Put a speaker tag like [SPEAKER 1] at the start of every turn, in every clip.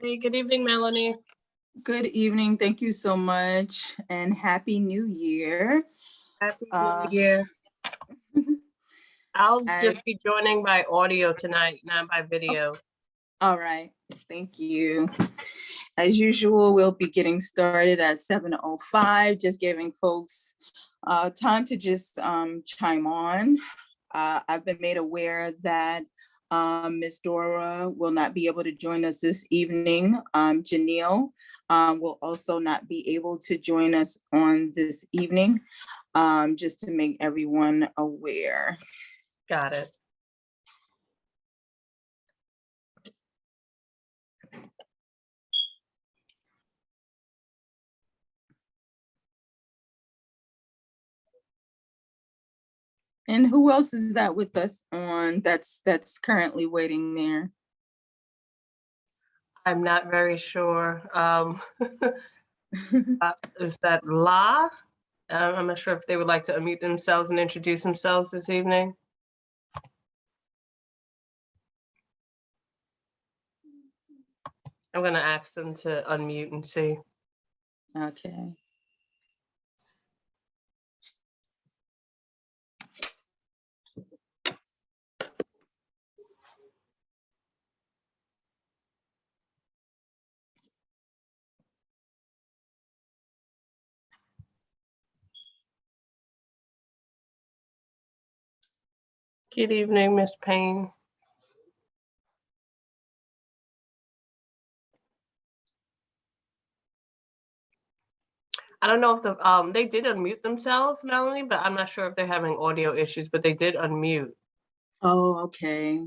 [SPEAKER 1] Hey, good evening, Melanie.
[SPEAKER 2] Good evening. Thank you so much, and Happy New Year.
[SPEAKER 1] Happy New Year. I'll
[SPEAKER 2] as-
[SPEAKER 1] just be joining by audio tonight, not by video.
[SPEAKER 2] All right. Thank you. As usual, we'll be getting started at 7:05, just giving folks time to just chime on. I've been made aware that Ms. Dora will not be able to join us this evening. Janelle will also not be able to join us on this evening, just to make everyone aware.
[SPEAKER 1] Got it.
[SPEAKER 2] And who else is that with us on that's currently waiting there?
[SPEAKER 1] I'm not very sure. Is that La? I'm not sure if they would like to unmute themselves and introduce themselves this evening. I'm going to ask them to unmute and see.
[SPEAKER 2] Okay.
[SPEAKER 1] Good evening, Miss Payne. I don't know if they did unmute themselves, Melanie, but I'm not sure if they're having audio issues, but they did unmute.
[SPEAKER 2] Oh, okay.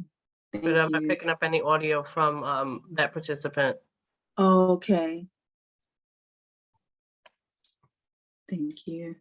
[SPEAKER 1] But I'm not picking up any audio from that participant.
[SPEAKER 2] Oh, okay. Thank you.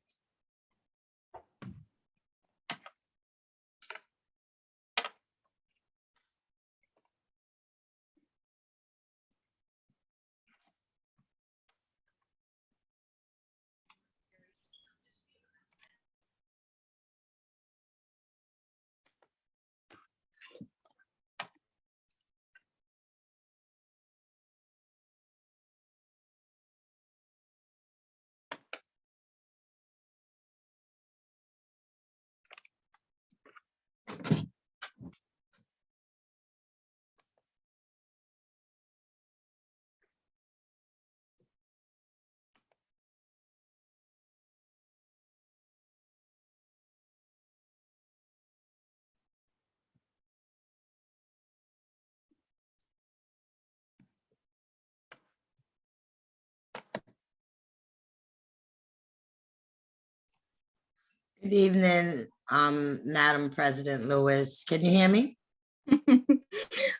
[SPEAKER 3] Good evening, Madam President Lewis. Can you hear me?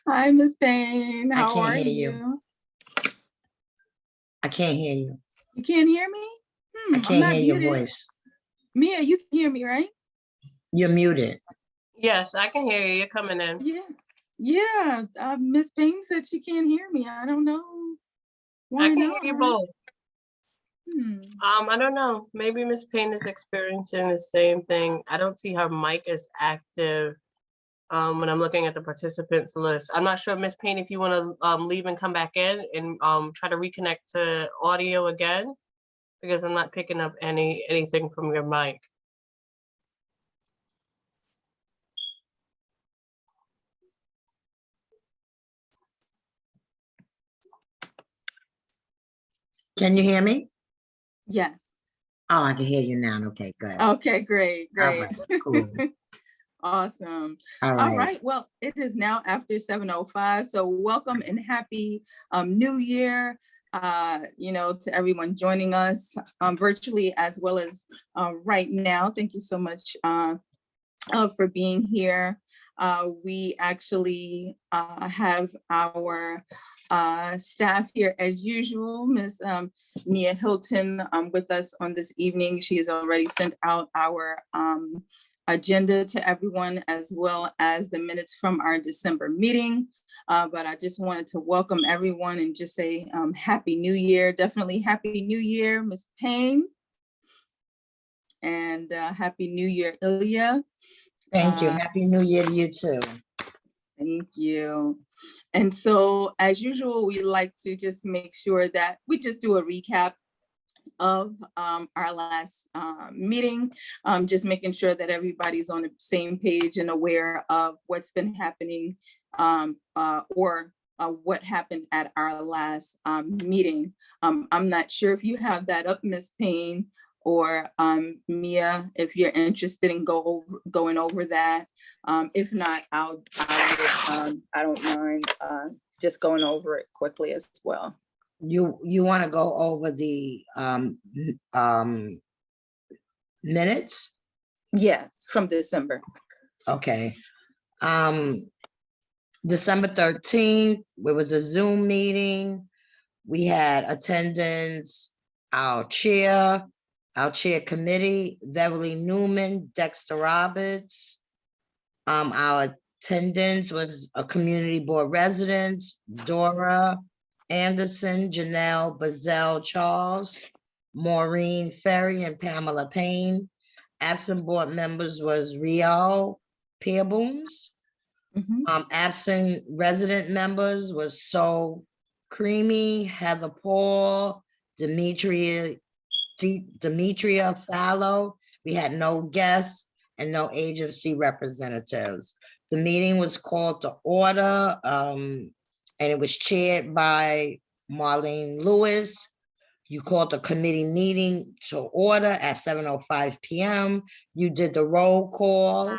[SPEAKER 2] Hi, Ms. Payne. How
[SPEAKER 3] I can't
[SPEAKER 2] are
[SPEAKER 3] hear
[SPEAKER 2] you?
[SPEAKER 3] I can't hear you.
[SPEAKER 2] You can't hear me?
[SPEAKER 3] I can't hear your voice.
[SPEAKER 2] Mia, you can hear me, right?
[SPEAKER 3] You're muted.
[SPEAKER 1] Yes, I can hear you. You're coming in.
[SPEAKER 2] Yeah. Ms. Payne said she can't hear me. I don't know why
[SPEAKER 1] I can
[SPEAKER 2] not.
[SPEAKER 1] hear you both. I don't know. Maybe Miss Payne is experiencing the same thing. I don't see her mic is active when I'm looking at the participants list. I'm not sure, Miss Payne, if you want to leave and come back in and try to reconnect to audio again, because I'm not picking up anything from your mic.
[SPEAKER 3] Can you hear me?
[SPEAKER 2] Yes.
[SPEAKER 3] Oh, I can hear you now. Okay, good.
[SPEAKER 2] Okay, great.
[SPEAKER 3] All right, cool.
[SPEAKER 2] Awesome.
[SPEAKER 3] All
[SPEAKER 2] right. Well, it is now after 7:05. So welcome and happy New Year, to everyone joining us virtually as well as right now. Thank you so much for being here. We actually have our staff here as usual. Ms. Nia Hilton with us on this evening. She has already sent out our agenda to everyone, as well as the minutes from our December meeting. But I just wanted to welcome everyone and just say Happy New Year. Definitely Happy New Year, Ms. Payne. And Happy New Year, Ilya.
[SPEAKER 3] Thank you. Happy New Year to you too.
[SPEAKER 2] Thank you. And so as usual, we like to just make sure that we just do a recap of our last meeting, just making sure that everybody's on the same page and aware of what's been happening or what happened at our last meeting. I'm not sure if you have that up, Ms. Payne, or Mia, if you're interested in going over that. If not, I don't mind just going over it quickly as well.
[SPEAKER 3] You want to go over the minutes?
[SPEAKER 2] Yes, from December.
[SPEAKER 3] Okay. December 13th, it was a Zoom meeting. We had attendance, our chair committee, Beverly Newman, Dexter Roberts. Our attendance was a community board residents, Dora Anderson, Janelle Bazell Charles, Maureen Ferry, and Pamela Payne. Absent board members was Rio Peerbooms. Absent resident members was So Creamy, Heather Paul, Demetria Fallow. We had no guests and no agency representatives. The meeting was called to order, and it was chaired by Marlene Lewis. You called the committee meeting to order at 7:05 p.m. You did the roll call.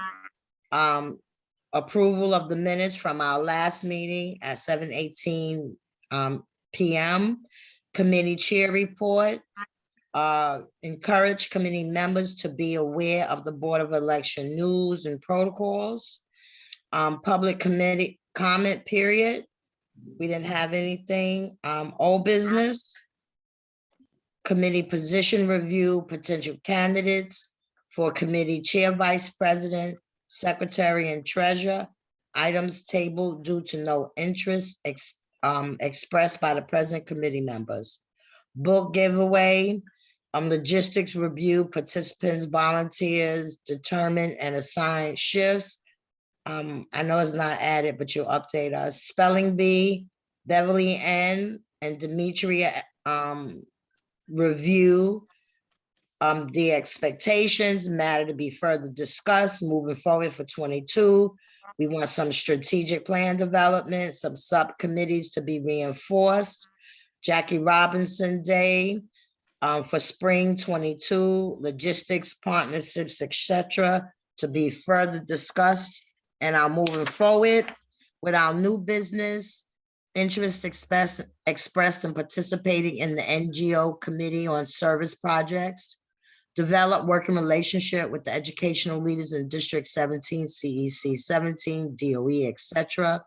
[SPEAKER 3] Approval of the minutes from our last meeting at 7:18 p.m. Committee chair report. Encourage committee members to be aware of the Board of Election news and protocols. Public committee comment period. We didn't have anything. Old business. Committee position review, potential candidates for committee chair, vice president, secretary, and treasurer. Items tabled due to no interest expressed by the present committee members. Book giveaway, logistics review, participants, volunteers, determine and assign shifts. I know it's not added, but you'll update us. Spelling bee, Beverly Ann and Demetria review. The expectations, matter to be further discussed moving forward for 22. We want some strategic plan development, some subcommittees to be reinforced. Jackie Robinson Day for spring 22, logistics, partnerships, etc., to be further discussed. And I'm moving forward with our new business. Interest expressed in participating in the NGO Committee on Service Projects. Develop working relationship with the educational leaders in District 17, CEC 17, DOE, etc.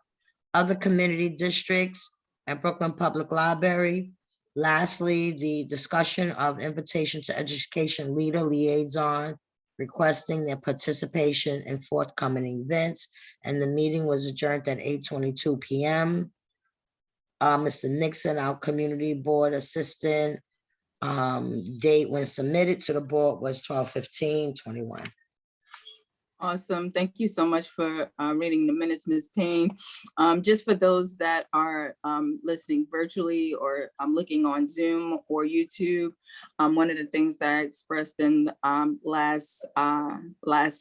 [SPEAKER 3] Other community districts and Brooklyn Public Library. Lastly, the discussion of invitation to education leader liaison requesting their participation in forthcoming events. And the meeting was adjourned at 8:22 p.m. Mr. Nixon, our community board assistant, date when submitted to the board was 12/15/21.
[SPEAKER 2] Awesome. Thank you so much for reading the minutes, Ms. Payne. Just for those that are listening virtually or looking on Zoom or YouTube, one of the things that I expressed in last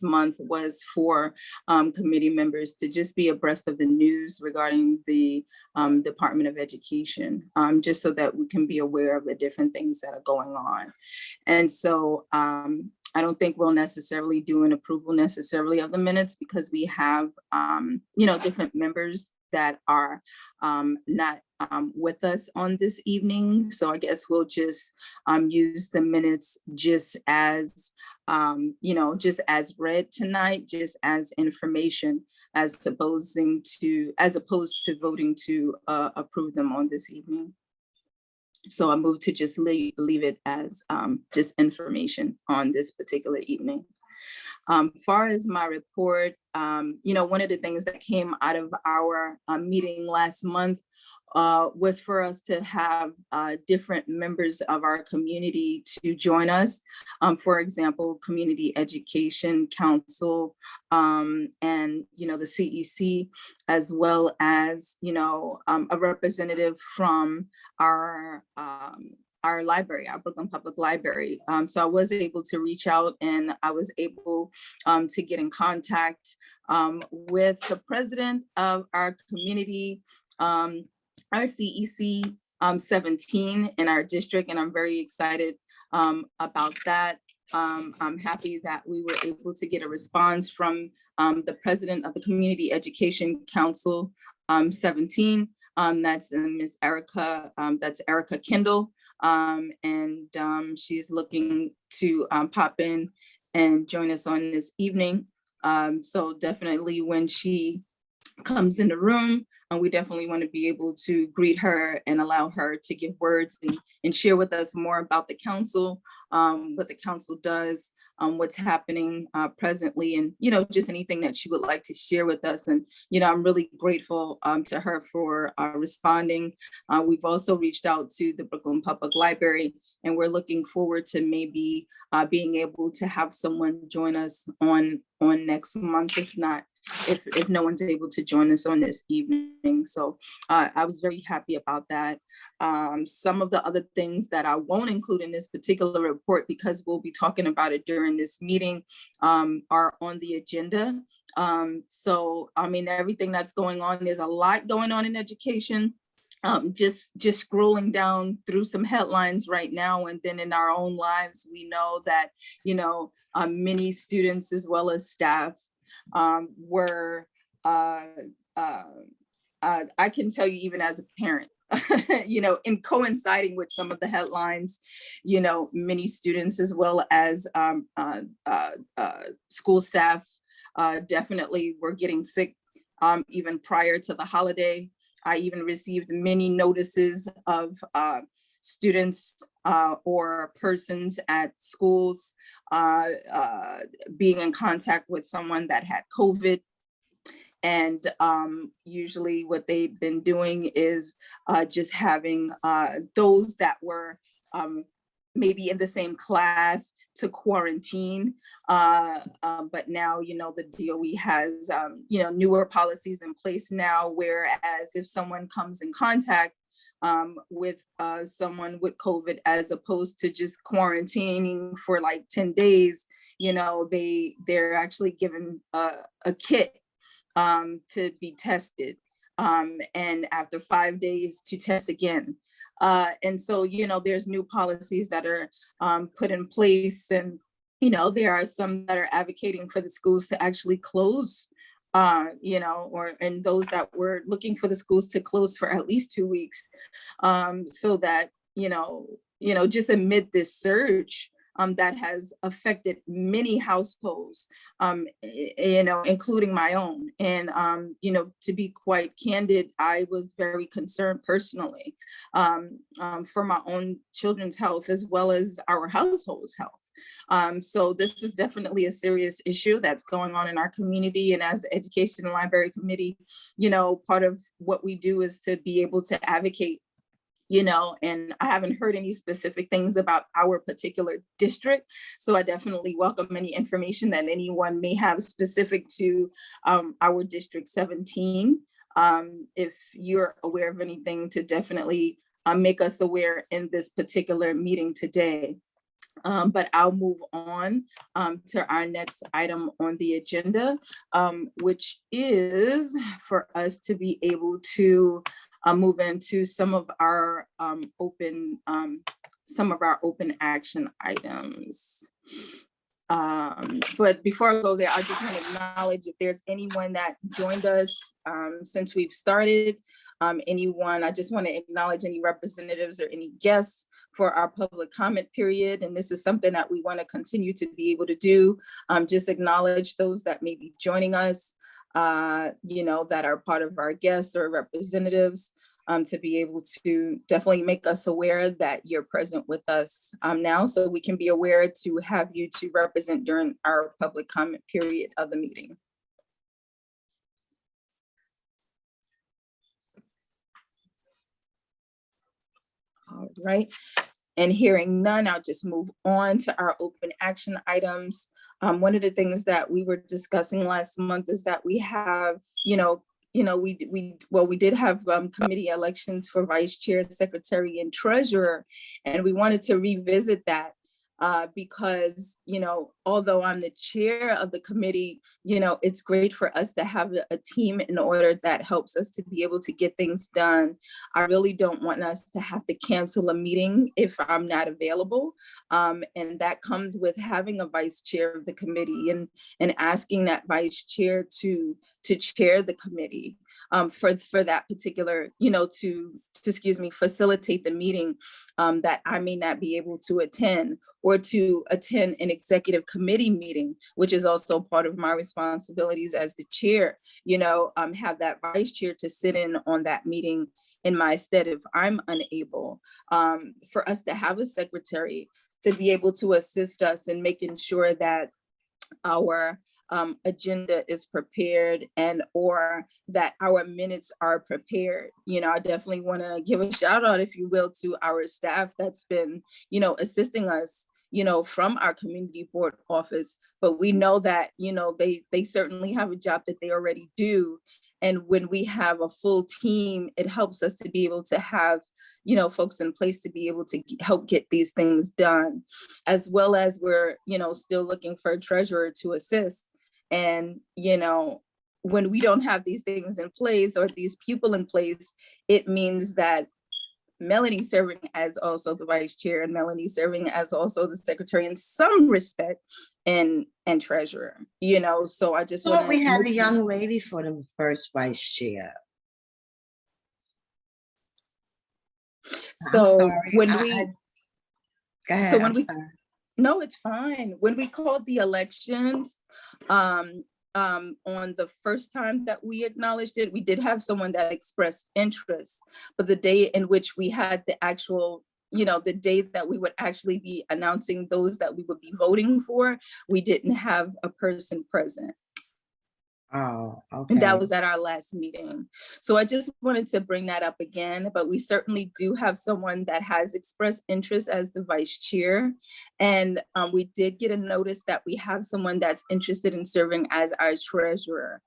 [SPEAKER 2] month was for committee members to just be abreast of the news regarding the Department of Education, just so that we can be aware of the different things that are going on. And so I don't think we'll necessarily do an approval necessarily of the minutes because we have, different members that are not with us on this evening. So I guess we'll just use the minutes just as, just as read tonight, just as information, as opposed to voting to approve them on this evening. So I move to just leave it as just information on this particular evening. Far as my report, one of the things that came out of our meeting last month was for us to have different members of our community to join us. For example, Community Education Council, and, you know, the CEC, as well as, you know, a representative from our library, our Brooklyn Public Library. So I was able to reach out, and I was able to get in contact with the president of our community, our CEC 17 in our district, and I'm very excited about that. I'm happy that we were able to get a response from the president of the Community Education Council 17. That's Ms. Erica, that's Erica Kendall. And she's looking to pop in and join us on this evening. So definitely when she comes in the room, and we definitely want to be able to greet her and allow her to give words and share with us more about the council, what the council does, what's happening presently, and, you know, just anything that she would like to share with us. And, you know, I'm really grateful to her for responding. We've also reached out to the Brooklyn Public Library, and we're looking forward to maybe being able to have someone join us on next month, if no one's able to join us on this evening. So I was very happy about that. Some of the other things that I won't include in this particular report, because we'll be talking about it during this meeting, are on the agenda. So, I mean, everything that's going on, there's a lot going on in education. Just scrolling down through some headlines right now, and then in our own lives, we know that, you know, many students as well as staff were, I can tell you, even as a parent, you know, in coinciding with some of the headlines, you know, many students as well as school staff definitely were getting sick even prior to the holiday. I even received many notices of students or persons at schools being in contact with someone that had COVID. And usually what they've been doing is just having those that were maybe in the same class to quarantine. But now, you know, the DOE has, you know, newer policies in place now, whereas if someone comes in contact with someone with COVID, as opposed to just quarantining for like 10 days, you know, they're actually given a kit to be tested. And after 5 days to test again. And so, you know, there's new policies that are put in place, and, you know, there are some that are advocating for the schools to actually close, you know, and those that were looking for the schools to close for at least 2 weeks, so that, you know, just amid this surge that has affected many households, you know, including my own. And, you know, to be quite candid, I was very concerned personally for my own children's health, as well as our household's health. So this is definitely a serious issue that's going on in our community. And as the Education and Library Committee, you know, part of what we do is to be able to advocate, you know, and I haven't heard any specific things about our particular district. So I definitely welcome any information that anyone may have specific to our District 17. If you're aware of anything, to definitely make us aware in this particular meeting today. But I'll move on to our next item on the agenda, which is for us to be able to move into some of our open action items. But before I go there, I just want to acknowledge if there's anyone that joined us since we've started, anyone, I just want to acknowledge any representatives or any guests for our public comment period. And this is something that we want to continue to be able to do. Just acknowledge those that may be joining us, you know, that are part of our guests or representatives, to be able to definitely make us aware that you're present with us now, so we can be aware to have you to represent during our public comment period of the meeting. solid, right? And hearing none, I'll just move on to our open action items. One of the things that we were discussing last month is that we have, we did have committee elections for vice chair, secretary, and treasurer, and we wanted to revisit that because, although I'm the chair of the committee, it's great for us to have a team in order that helps us to be able to get things done. I really don't want us to have to cancel a meeting if I'm not available. And that comes with having a vice chair of the committee and asking that vice chair to chair the committee for that particular, to facilitate the meeting that I may not be able to attend, or to attend an executive committee meeting, which is also part of my responsibilities as the chair, have that vice chair to sit in on that meeting in my stead if I'm unable, for us to have a secretary to be able to assist us in making sure that our agenda is prepared and or that our minutes are prepared. I definitely want to give a shout out, if you will, to our staff that's been, assisting us, from our community board office. But we know that, they certainly have a job that they already do. And when we have a full team, it helps us to be able to have, folks in place to be able to help get these things done, as well as we're, still looking for a treasurer to assist. And, when we don't have these things in place or these people in place, it means that Melanie serving as also the vice chair and Melanie serving as also the secretary in some respect and treasurer, so I just
[SPEAKER 3] thought we had a young lady for the first vice chair.
[SPEAKER 2] So when
[SPEAKER 3] Go ahead,
[SPEAKER 2] so when
[SPEAKER 3] I'm
[SPEAKER 2] we,
[SPEAKER 3] sorry.
[SPEAKER 2] no, it's fine. When we called the elections, on the first time that we acknowledged it, we did have someone that expressed interest, but the day in which we had the actual, the day that we would actually be announcing those that we would be voting for, we didn't have a person present.
[SPEAKER 3] Oh, okay.
[SPEAKER 2] And that was at our last meeting. So I just wanted to bring that up again, but we certainly do have someone that has expressed interest as the vice chair. And we did get a notice that we have someone that's interested in serving as our treasurer.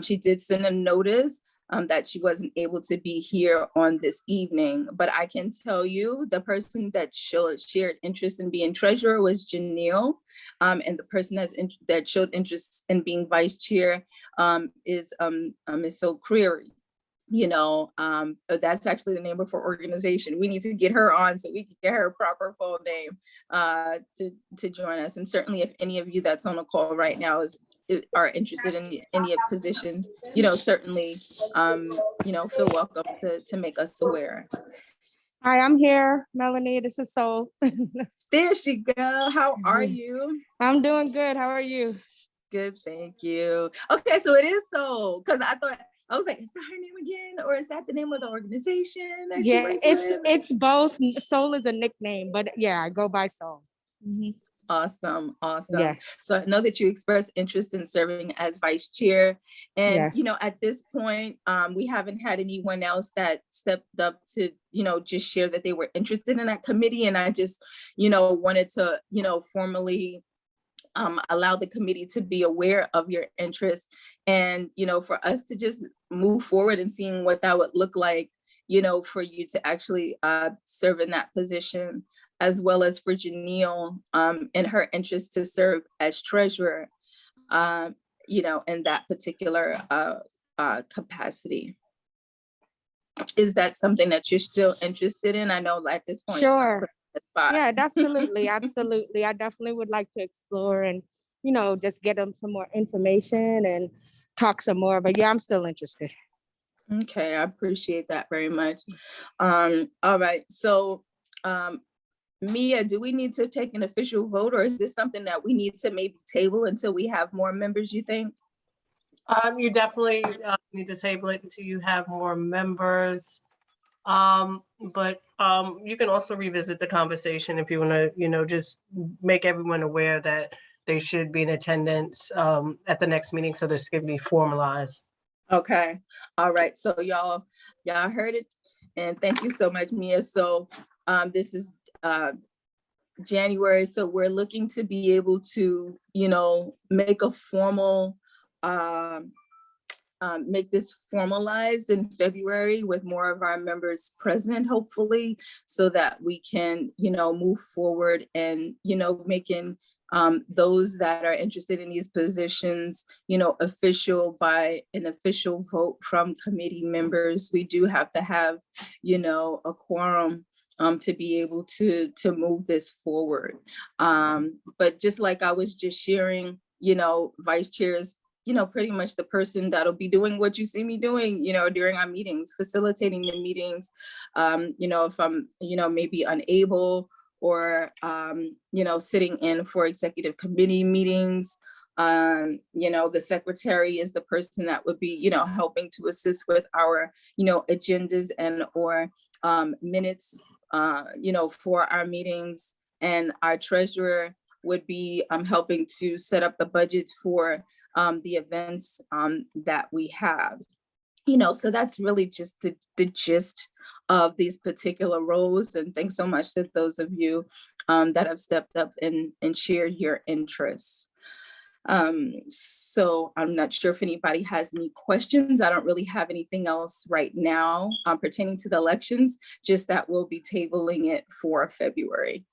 [SPEAKER 2] She did send a notice that she wasn't able to be here on this evening, but I can tell you the person that shared interest in being treasurer was Janelle, and the person that showed interest in being vice chair is Ms. O'Creary. That's actually the name of her organization. We need to get her on so we can get her proper full name to join us. And certainly if any of you that's on the call right now are interested in any position, certainly, feel welcome to make us aware.
[SPEAKER 4] Hi, I'm here, Melanie. This is Sol.
[SPEAKER 2] There she go. How are you?
[SPEAKER 4] I'm doing good. How are you?
[SPEAKER 2] Good, thank you. Okay, so it is Sol, because I was like, is that her name again, or is that the name of the organization that she works with?
[SPEAKER 4] It's both. Sol is a nickname, but yeah, I go by Sol. Mm-hmm.
[SPEAKER 2] Awesome.
[SPEAKER 4] Yeah.
[SPEAKER 2] So I know that you expressed interest in serving as vice chair. And,
[SPEAKER 4] Yeah.
[SPEAKER 2] At this point, we haven't had anyone else that stepped up to, just share that they were interested in that committee. And I just, wanted to, formally allow the committee to be aware of your interest and, for us to just move forward and seeing what that would look like, for you to actually serve in that position, as well as for Janelle and her interest to serve as treasurer, in that particular capacity. Is that something that you're still interested in? I know at this point.
[SPEAKER 4] Sure. Yeah, absolutely. Absolutely. I definitely would like to explore and, just get them some more information and talk some more. But yeah, I'm still interested.
[SPEAKER 2] Okay, I appreciate that very much. All right. So Mia, do we need to take an official vote, or is this something that we need to maybe table until we have more members, you think?
[SPEAKER 1] You definitely need to table it until you have more members. But you can also revisit the conversation if you want to, just make everyone aware that they should be in attendance at the next meeting, so this can be formalized.
[SPEAKER 2] Okay. All right. So y'all heard it. And thank you so much, Mia. So This is January, so we're looking to be able to, make a formal, make this formalized in February with more of our members present, hopefully, so that we can, move forward and, making those that are interested in these positions, official by an official vote from committee members. We do have to have, a quorum to be able to move this forward. But just like I was just sharing, vice chairs, pretty much the person that'll be doing what you see me doing, during our meetings, facilitating the meetings. If I'm, maybe unable or, sitting in for executive committee meetings. The secretary is the person that would be, helping to assist with our, agendas and or minutes, for our meetings. And our treasurer would be helping to set up the budgets for the events that we have. So that's really just the gist of these particular roles. And thanks so much to those of you that have stepped up and shared your interests. So I'm not sure if anybody has any questions. I don't really have anything else right now pertaining to the elections, just that we'll be tabling it for February.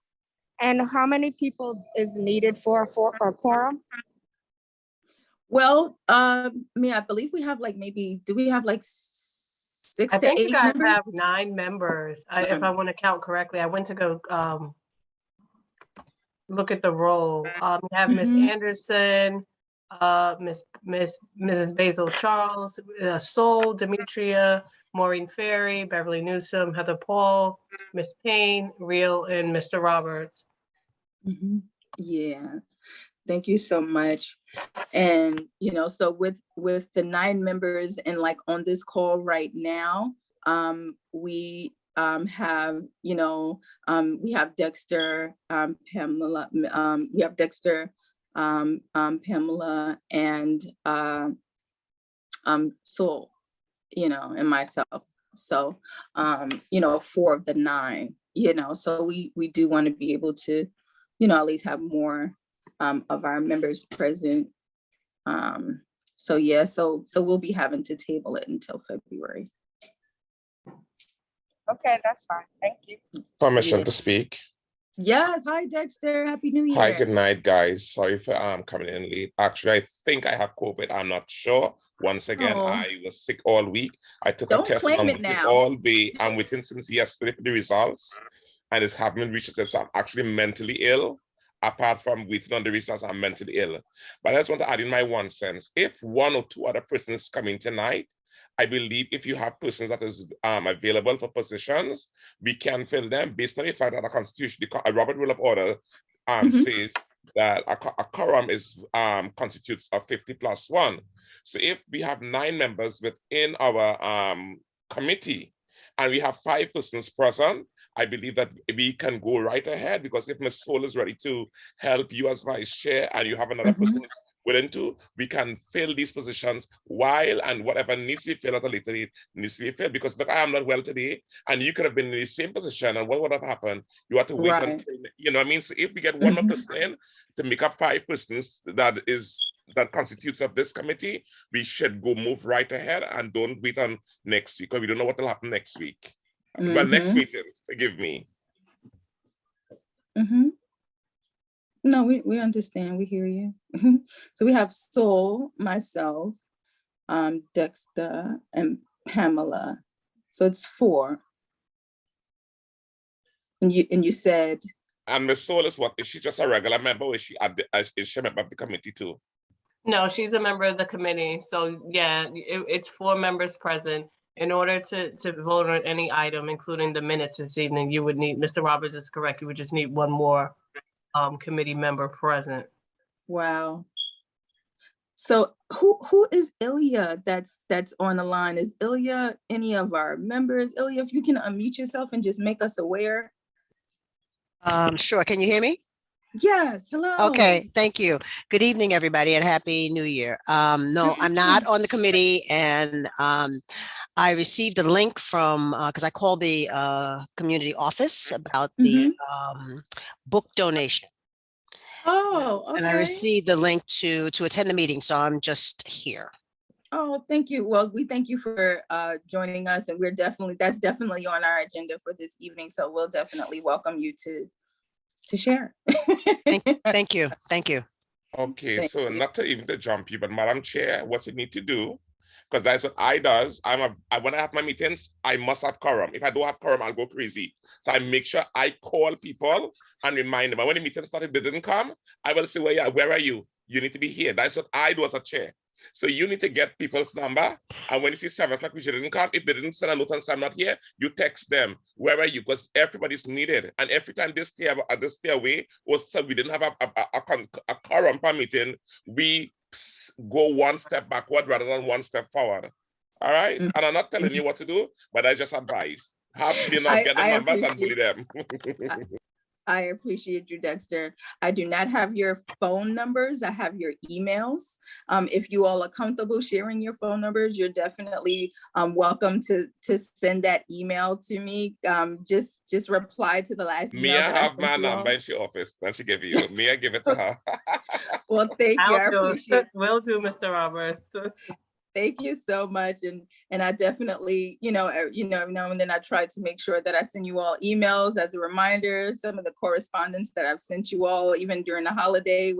[SPEAKER 4] And how many people is needed for a quorum?
[SPEAKER 2] Well, I believe we have do we have 6
[SPEAKER 1] I
[SPEAKER 2] to
[SPEAKER 1] think
[SPEAKER 2] 8
[SPEAKER 1] you guys
[SPEAKER 2] members?
[SPEAKER 1] have 9 members, if I want to count correctly. I went to go look at the roll. You have Miss Anderson, Mrs. Basil Charles, Sol, Demetria, Maureen Ferry, Beverly Newsom, Heather Paul, Miss Payne, Real, and Mr. Roberts.
[SPEAKER 2] Yeah, thank you so much. And so with the 9 members and on this call right now, we have we have Dexter, Pamela, we have Dexter, Pamela, and Sol, and myself. So 4 of the 9, so we do want to be able to at least have more of our members present. So yeah, so we'll be having to table it until February.
[SPEAKER 4] Okay, that's fine. Thank you.
[SPEAKER 5] Permission
[SPEAKER 2] Yeah.
[SPEAKER 5] to speak.
[SPEAKER 2] Yes, hi Dexter, Happy New Year.
[SPEAKER 5] Hi, good night, guys. Sorry for coming in late. Actually, I think I have COVID. I'm not sure. Once again,
[SPEAKER 2] Oh.
[SPEAKER 5] I was sick all week. I took
[SPEAKER 2] Don't
[SPEAKER 5] a test.
[SPEAKER 2] claim
[SPEAKER 5] I'm
[SPEAKER 2] it
[SPEAKER 5] waiting
[SPEAKER 2] now.
[SPEAKER 5] all day. I'm waiting since yesterday for the results, and it haven't reached itself. So I'm actually mentally ill. Apart from waiting on the results, I'm mentally ill. But I just want to add in my 1 cent. If 1 or 2 other persons come in tonight, I believe if you have persons that is available for positions, we can fill them based on the fact that the Constitution, the Robert Rule of Order says that a quorum is constitutes of 50 plus 1. So if we have 9 members within our committee and we have 5 persons present, I believe that we can go right ahead, because if Ms. Sol is ready to help you as vice chair and you have another person who's willing to, we can fill these positions while, and whatever needs to be filled at a later date needs to be filled. Because look, I am not well today, and you could have been in the same position, and what would have happened? You had to wait until, I mean, so if we get 1 more person in to make up 5 persons that constitutes of this committee, we should move right ahead and don't wait on next week, because we don't know what will happen next week. Well, next meeting, forgive me.
[SPEAKER 2] No, we understand, we hear you. So we have Sol, myself, Dexter, and Pamela. So it's 4. And you said.
[SPEAKER 5] And Ms. Sol is what? Is she just a regular member, or is she a member of the committee too?
[SPEAKER 1] No, she's a member of the committee. So yeah, it's 4 members present. In order to vote on any item, including the minutes this evening, you would need, Mr. Roberts is correct, you would just need 1 more committee member present.
[SPEAKER 2] Wow. So who is Ilya that's on the line? Is Ilya any of our members? Ilya, if you can unmute yourself and just make us aware.
[SPEAKER 6] Sure. Can you hear me?
[SPEAKER 2] Yes, hello.
[SPEAKER 6] Okay, thank you. Good evening, everybody, and Happy New Year. No, I'm not on the committee, and I received a link from, because I called the community office about the book donation,
[SPEAKER 2] Oh,
[SPEAKER 6] and I
[SPEAKER 2] okay.
[SPEAKER 6] received the link to attend the meeting, so I'm just here.
[SPEAKER 2] Oh, thank you. Well, we thank you for joining us, and that's definitely on our agenda for this evening. So we'll definitely welcome you to share.
[SPEAKER 6] Thank you. Thank you.
[SPEAKER 5] Okay,
[SPEAKER 2] Thank
[SPEAKER 5] so
[SPEAKER 2] you.
[SPEAKER 5] not to even to jump you, but Madam Chair, what you need to do, because that's what I does. When I have my meetings, I must have quorum. If I don't have quorum, I'll go crazy. So I make sure I call people and remind them. And when the meeting started, they didn't come, I will say, well, yeah, where are you? You need to be here. That's what I do as a chair. So you need to get people's number. And when you see 7 o'clock, which you didn't come, if they didn't send a note and say I'm not here, you text them, where are you? Because everybody's needed. And every time they stay away, or so we didn't have a quorum per meeting, we go one step backward rather than one step forward. All right. And I'm not telling you what to do, but I just advise. Get the numbers and bully them.
[SPEAKER 2] I appreciate you, Dexter. I do not have your phone numbers. I have your emails. If you all are comfortable sharing your phone numbers, you're definitely welcome to send that email to me. Just reply to the last email.
[SPEAKER 5] Mia
[SPEAKER 2] that I
[SPEAKER 5] have
[SPEAKER 2] sent
[SPEAKER 5] my
[SPEAKER 2] you all.
[SPEAKER 5] number in she office, and she give you. Mia give it to her.
[SPEAKER 2] Well, thank you. I
[SPEAKER 1] I'll do
[SPEAKER 2] appreciate
[SPEAKER 1] it. Will do, Mr. Roberts.
[SPEAKER 2] Thank you so much. And I definitely, every now and then I try to make sure that I send you all emails as a reminder. Some of the correspondence that I've sent you all, even during the holiday,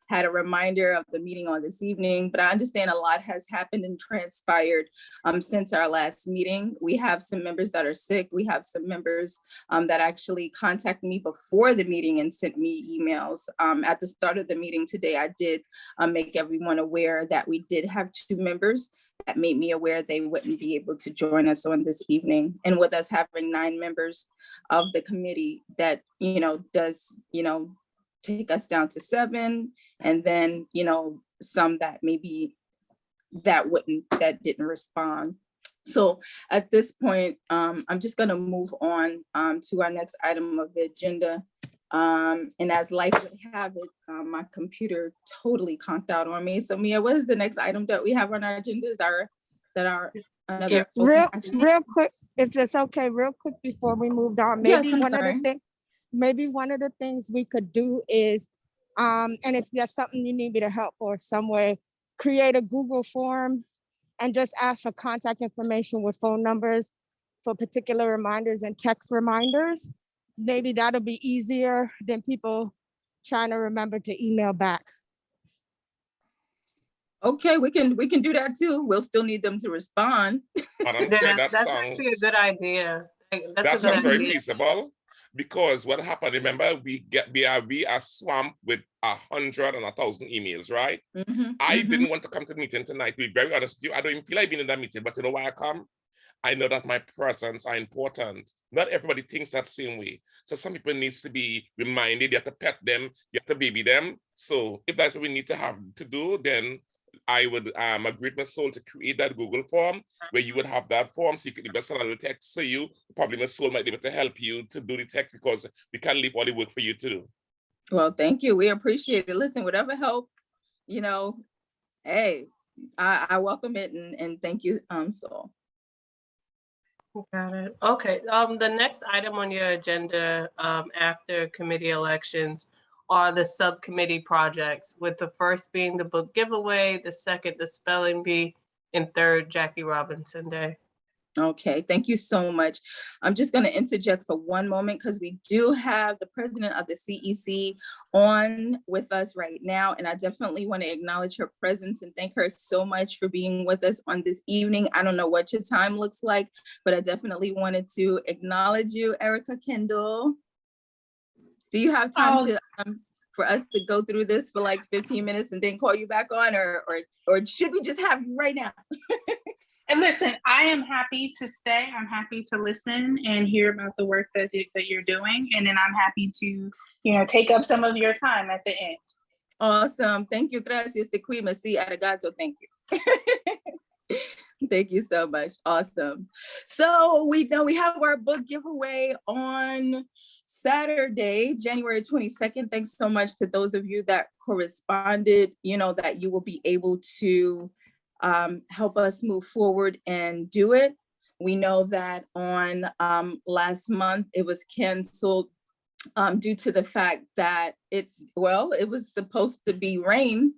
[SPEAKER 2] had a reminder of the meeting on this evening. But I understand a lot has happened and transpired since our last meeting. We have some members that are sick. We have some members that actually contacted me before the meeting and sent me emails. At the start of the meeting today, I did make everyone aware that we did have 2 members that made me aware they wouldn't be able to join us on this evening. And with us having 9 members of the committee, that, does, take us down to 7. And then, some that maybe that didn't respond. So at this point, I'm just going to move on to our next item of the agenda. And as life would have it, my computer totally conked out on me. So Mia, what is the next item that we have on our agenda? Is that our another
[SPEAKER 4] Real quick, if it's okay, real quick before we moved on,
[SPEAKER 2] Yes, I'm sorry.
[SPEAKER 4] Maybe one of the things we could do is, and if there's something you need me to help or some way, create a Google form and just ask for contact information with phone numbers for particular reminders and text reminders. Maybe that'll be easier than people trying to remember to email back.
[SPEAKER 2] Okay, we can do that too. We'll still need them to respond.
[SPEAKER 1] That's actually a good idea.
[SPEAKER 5] That sounds very feasible, because what happened, remember, we are swamped with 100 and 1,000 emails, right? I didn't want to come to the meeting tonight, to be very honest with you. I don't even feel like being in that meeting, but you know why I come? I know that my presence are important. Not everybody thinks that same way. So some people needs to be reminded, you have to pet them, you have to baby them. So if that's what we need to have to do, then I would agree with my soul to create that Google form where you would have that form, so you could even send a little text to you. Probably my soul might be able to help you to do the text, because we can't leave all the work for you to do.
[SPEAKER 2] Well, thank you. We appreciate it. Listen, whatever help, hey, I welcome it, and thank you, Saul.
[SPEAKER 1] Got it. Okay. The next item on your agenda after committee elections are the subcommittee projects, with the first being the book giveaway, the second, the spelling bee, and third, Jackie Robinson Day.
[SPEAKER 2] Okay, thank you so much. I'm just going to interject for one moment, because we do have the president of the CEC on with us right now, and I definitely want to acknowledge her presence and thank her so much for being with us on this evening. I don't know what your time looks like, but I definitely wanted to acknowledge you, Erica Kendall. Do you have time to for us to go through this for like 15 minutes and then call you back on, or should we just have you right now?
[SPEAKER 7] And listen, I am happy to stay. I'm happy to listen and hear about the work that you're doing. And then I'm happy to, take up some of your time at the end.
[SPEAKER 2] Awesome. Thank you. Gracias. Te cuido. Sí, arigato. Thank you. Thank you so much. Awesome. So we know we have our book giveaway on Saturday, January 22nd. Thanks so much to those of you that corresponded, that you will be able to help us move forward and do it. We know that on last month it was canceled due to the fact that it was supposed to be rain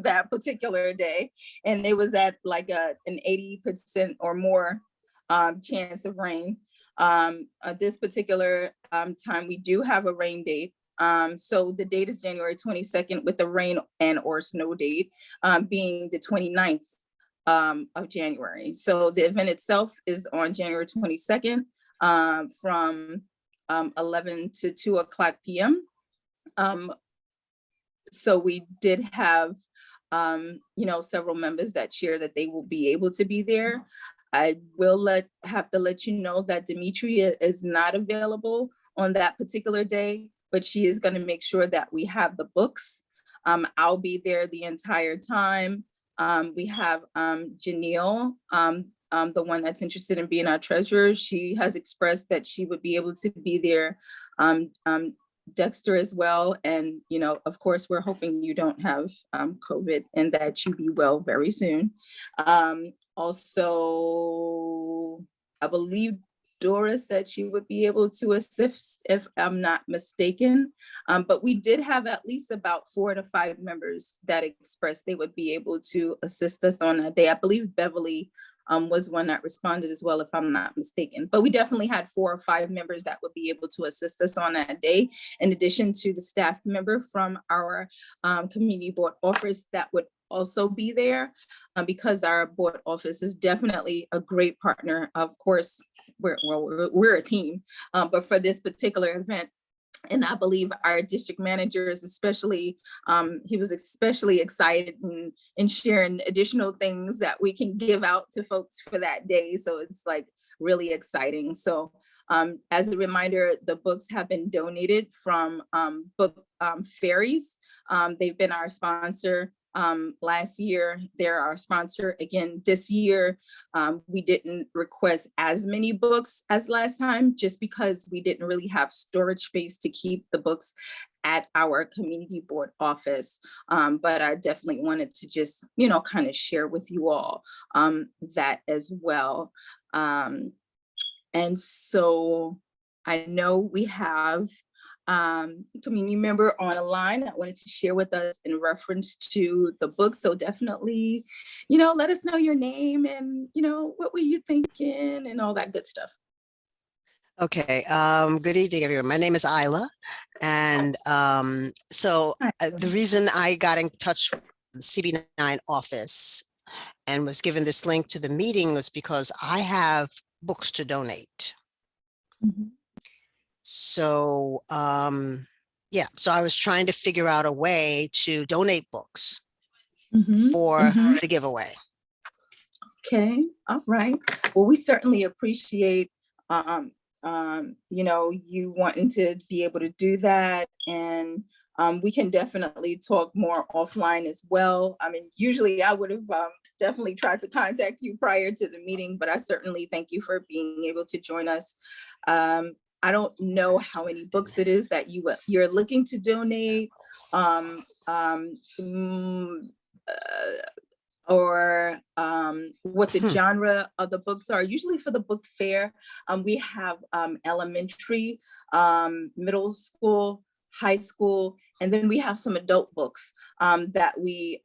[SPEAKER 2] that particular day, and it was at like an 80% or more chance of rain. This particular time, we do have a rain date. So the date is January 22nd with the rain and or snow date being the 29th of January. So the event itself is on January 22nd from 11 to 2 o'clock p.m. So we did have, several members that share that they will be able to be there. I will have to let you know that Demetria is not available on that particular day, but she is going to make sure that we have the books. I'll be there the entire time. We have Janelle, the one that's interested in being our treasurer. She has expressed that she would be able to be there. Dexter as well. And, of course, we're hoping you don't have COVID and that you be well very soon. Also, I believe Doris said she would be able to assist if I'm not mistaken. But we did have at least about 4 to 5 members that expressed they would be able to assist us on that day. I believe Beverly was one that responded as well, if I'm not mistaken. But we definitely had 4 or 5 members that would be able to assist us on that day, in addition to the staff member from our community board office that would also be there, because our board office is definitely a great partner. Of course, we're a team, but for this particular event, and I believe our district manager is especially, he was especially excited in sharing additional things that we can give out to folks for that day. So it's like really exciting. So as a reminder, the books have been donated from Book Fairies. They've been our sponsor last year. They're our sponsor again this year. We didn't request as many books as last time, just because we didn't really have storage space to keep the books at our community board office. But I definitely wanted to just, kind of share with you all that as well. And so I know we have community member on the line that wanted to share with us in reference to the book. So definitely, let us know your name and, what were you thinking and all that good stuff.
[SPEAKER 6] Okay. Good evening, everyone. My name is Isla. And the reason I got in touch with the CB9 office and was given this link to the meeting was because I have books to donate.
[SPEAKER 2] Mm-hmm.
[SPEAKER 6] So, so I was trying to figure out a way to donate books for the giveaway.
[SPEAKER 2] Okay, all right. Well, we certainly appreciate, you wanting to be able to do that. And we can definitely talk more offline as well. I mean, usually I would have definitely tried to contact you prior to the meeting, but I certainly thank you for being able to join us. I don't know how many books it is that you're looking to donate, or what the genre of the books are. Usually for the book fair, we have elementary, middle school, high school, and then we have some adult books that we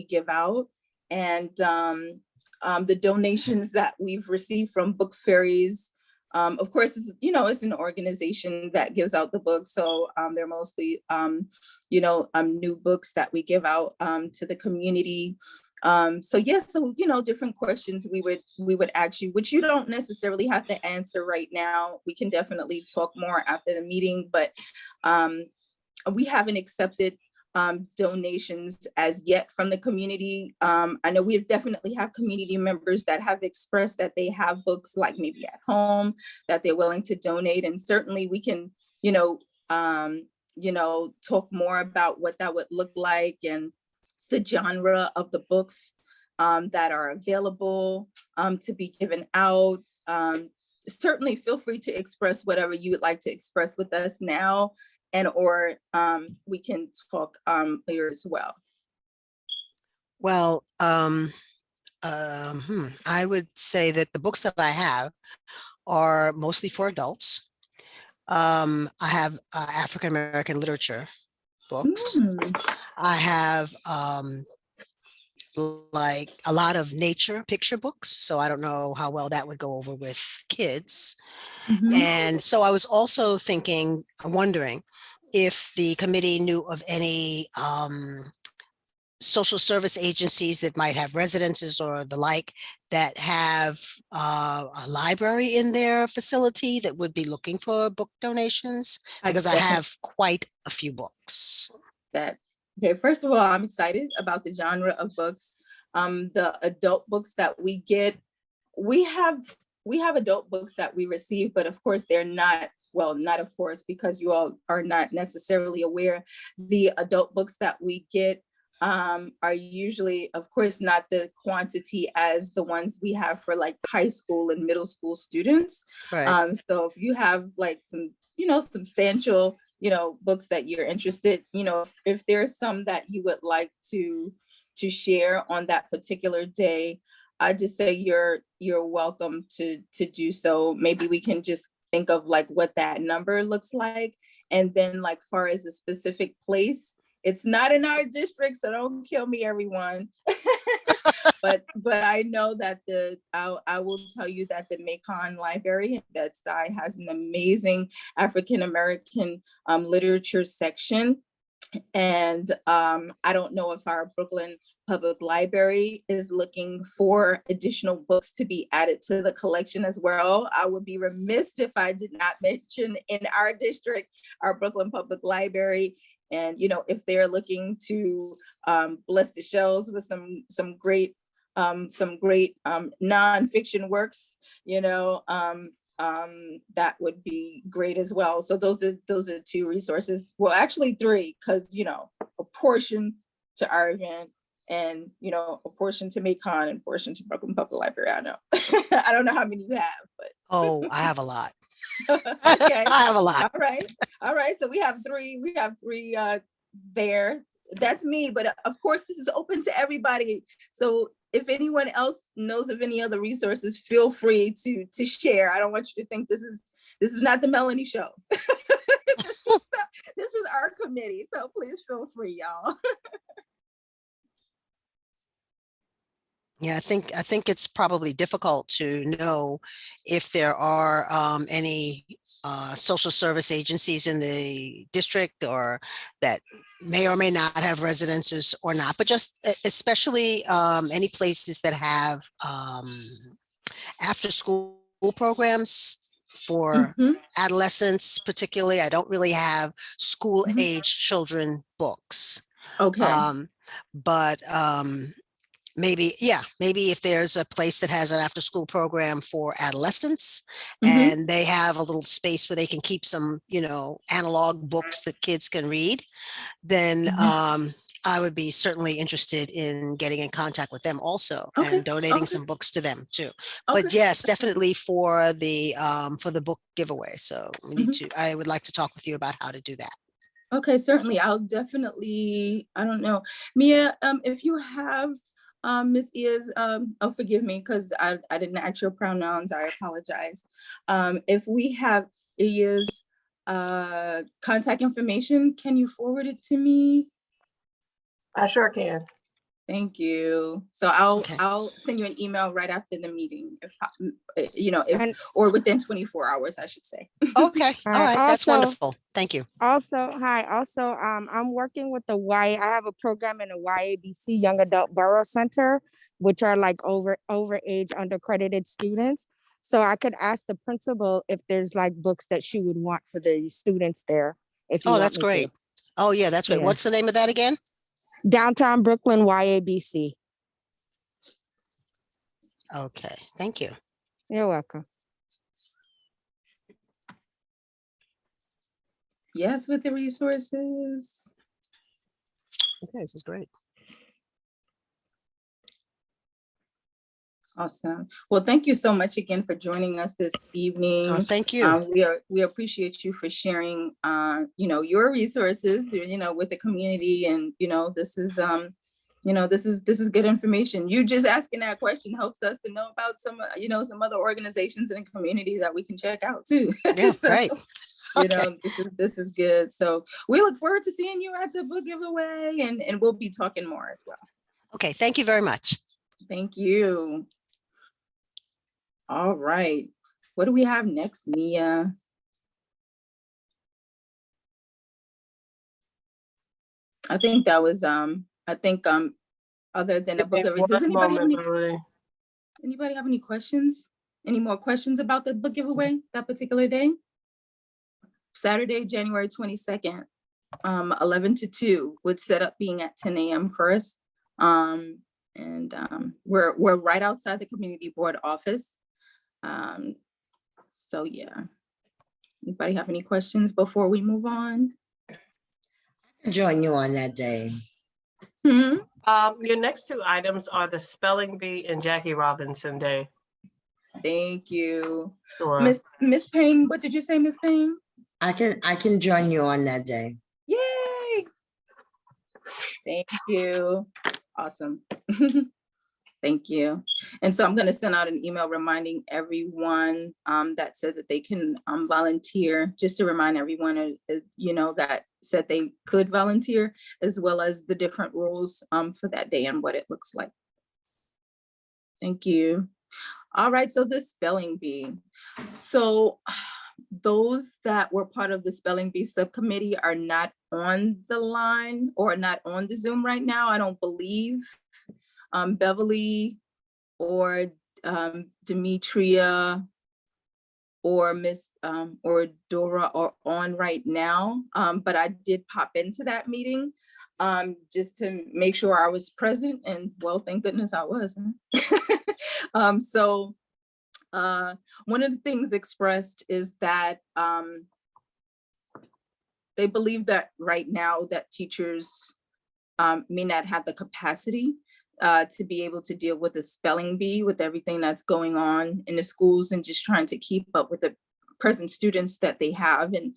[SPEAKER 2] give out. And the donations that we've received from Book Fairies, of course, it's an organization that gives out the books. So they're mostly, new books that we give out to the community. Different questions we would ask you, which you don't necessarily have to answer right now. We can definitely talk more after the meeting, but we haven't accepted donations as yet from the community. I know we definitely have community members that have expressed that they have books like maybe at home that they're willing to donate, and certainly we can talk more about what that would look like and the genre of the books that are available to be given out. Certainly feel free to express whatever you would like to express with us now, and or we can talk later as well.
[SPEAKER 6] Well, I would say that the books that I have are mostly for adults. I have African American literature books. I have like a lot of nature picture books, so I don't know how well that would go over with kids. And so I was also wondering if the committee knew of any social service agencies that might have residences or the like that have a library in their facility that would be looking for book donations, because I have quite a few books.
[SPEAKER 2] Okay, first of all, I'm excited about the genre of books. The adult books that we get, we have adult books that we receive, but of course they're not, well, not of course, because you all are not necessarily aware. The adult books that we get are usually, of course, not the quantity as the ones we have for like high school and middle school students.
[SPEAKER 6] Right.
[SPEAKER 2] So if you have like some, substantial, books that you're interested, if there's some that you would like to share on that particular day, I just say you're welcome to do so. Maybe we can just think of like what that number looks like, and then like far as a specific place. It's not in our district, so don't kill me, everyone. but I know that I will tell you that the Macon Library in Bed-Stuy has an amazing African American literature section. And I don't know if our Brooklyn Public Library is looking for additional books to be added to the collection as well. I would be remiss if I did not mention in our district, our Brooklyn Public Library. And, if they're looking to bless the shelves with some great nonfiction works, that would be great as well. So those are two resources. Well, actually three, because, a portion to our event, and, a portion to Macon, and portion to Brooklyn Public Library. I know. I don't know how many you have, but.
[SPEAKER 6] Oh, I have a lot.
[SPEAKER 2] Okay.
[SPEAKER 6] I have a lot.
[SPEAKER 2] All right. So we have three there. That's me, but of course this is open to everybody. So if anyone else knows of any other resources, feel free to share. I don't want you to think this is not the Melanie Show. This is our committee. So please feel free, y'all.
[SPEAKER 6] Yeah, I think it's probably difficult to know if there are any social service agencies in the district, or that may or may not have residences or not, but just especially any places that have after school programs for adolescents, particularly. I don't really have school age children books.
[SPEAKER 2] Okay.
[SPEAKER 6] But maybe if there's a place that has an after school program for adolescents, and they have a little space where they can keep some, analog books that kids can read, then I would be certainly interested in getting in contact with them also, and donating some books to them too. But yes, definitely for the book giveaway. So I would like to talk with you about how to do that.
[SPEAKER 2] Okay, certainly. I'll definitely, I don't know. Mia, if you have Miss Ia's, forgive me, because I didn't ask your pronouns, I apologize. If we have Ia's contact information, can you forward it to me?
[SPEAKER 1] I sure can.
[SPEAKER 2] Thank you. So I'll send you an email right after the meeting, or within 24 hours, I should say.
[SPEAKER 6] Okay. All right. That's wonderful. Thank you.
[SPEAKER 4] Also, I'm working with I have a program in the YABC Young Adult Borough Center, which are like overage undercredited students. So I could ask the principal if there's like books that she would want for the students there.
[SPEAKER 6] That's great. Oh yeah, that's great.
[SPEAKER 4] Yeah.
[SPEAKER 6] What's the name of that again?
[SPEAKER 4] Downtown Brooklyn YABC.
[SPEAKER 6] Okay, thank you.
[SPEAKER 4] You're welcome.
[SPEAKER 2] Yes, with the resources.
[SPEAKER 6] Okay, this is great.
[SPEAKER 2] Awesome. Well, thank you so much again for joining us this evening.
[SPEAKER 6] Oh, thank you.
[SPEAKER 2] We appreciate you for sharing, your resources, with the community, and this is this is good information. You just asking that question helps us to know about some other organizations in the community that we can check out too.
[SPEAKER 6] Yeah,
[SPEAKER 2] So,
[SPEAKER 6] great. Okay.
[SPEAKER 2] This is good. So we look forward to seeing you at the book giveaway, and we'll be talking more as well.
[SPEAKER 6] Okay, thank you very much.
[SPEAKER 2] Thank you. All right. What do we have next, Mia? I think that was other than a book of it. Does anybody have any questions? Any more questions about the book giveaway that particular day? Saturday, January 22nd, 11 to 2, with setup being at 10 a.m. for us. We're right outside the community board office. So yeah. Anybody have any questions before we move on?
[SPEAKER 3] Join you on that day.
[SPEAKER 1] Your next two items are the Spelling Bee and Jackie Robinson Day.
[SPEAKER 2] Thank you.
[SPEAKER 1] Sure.
[SPEAKER 2] Miss Payne, what did you say, Miss Payne?
[SPEAKER 3] I can join you on that day.
[SPEAKER 2] Yay! Thank you. Awesome. Thank you. And so I'm going to send out an email reminding everyone that said that they can volunteer, just to remind everyone, that said they could volunteer, as well as the different rules for that day and what it looks like. Thank you. All right, so the Spelling Bee. So those that were part of the Spelling Bee subcommittee are not on the line or not on the Zoom right now, I don't believe. Beverly or Demetria or or Dora are on right now, but I did pop into that meeting just to make sure I was present, and well, thank goodness I was. So one of the things expressed is that they believe that right now that teachers may not have the capacity to be able to deal with the spelling bee, with everything that's going on in the schools, and just trying to keep up with the present students that they have, and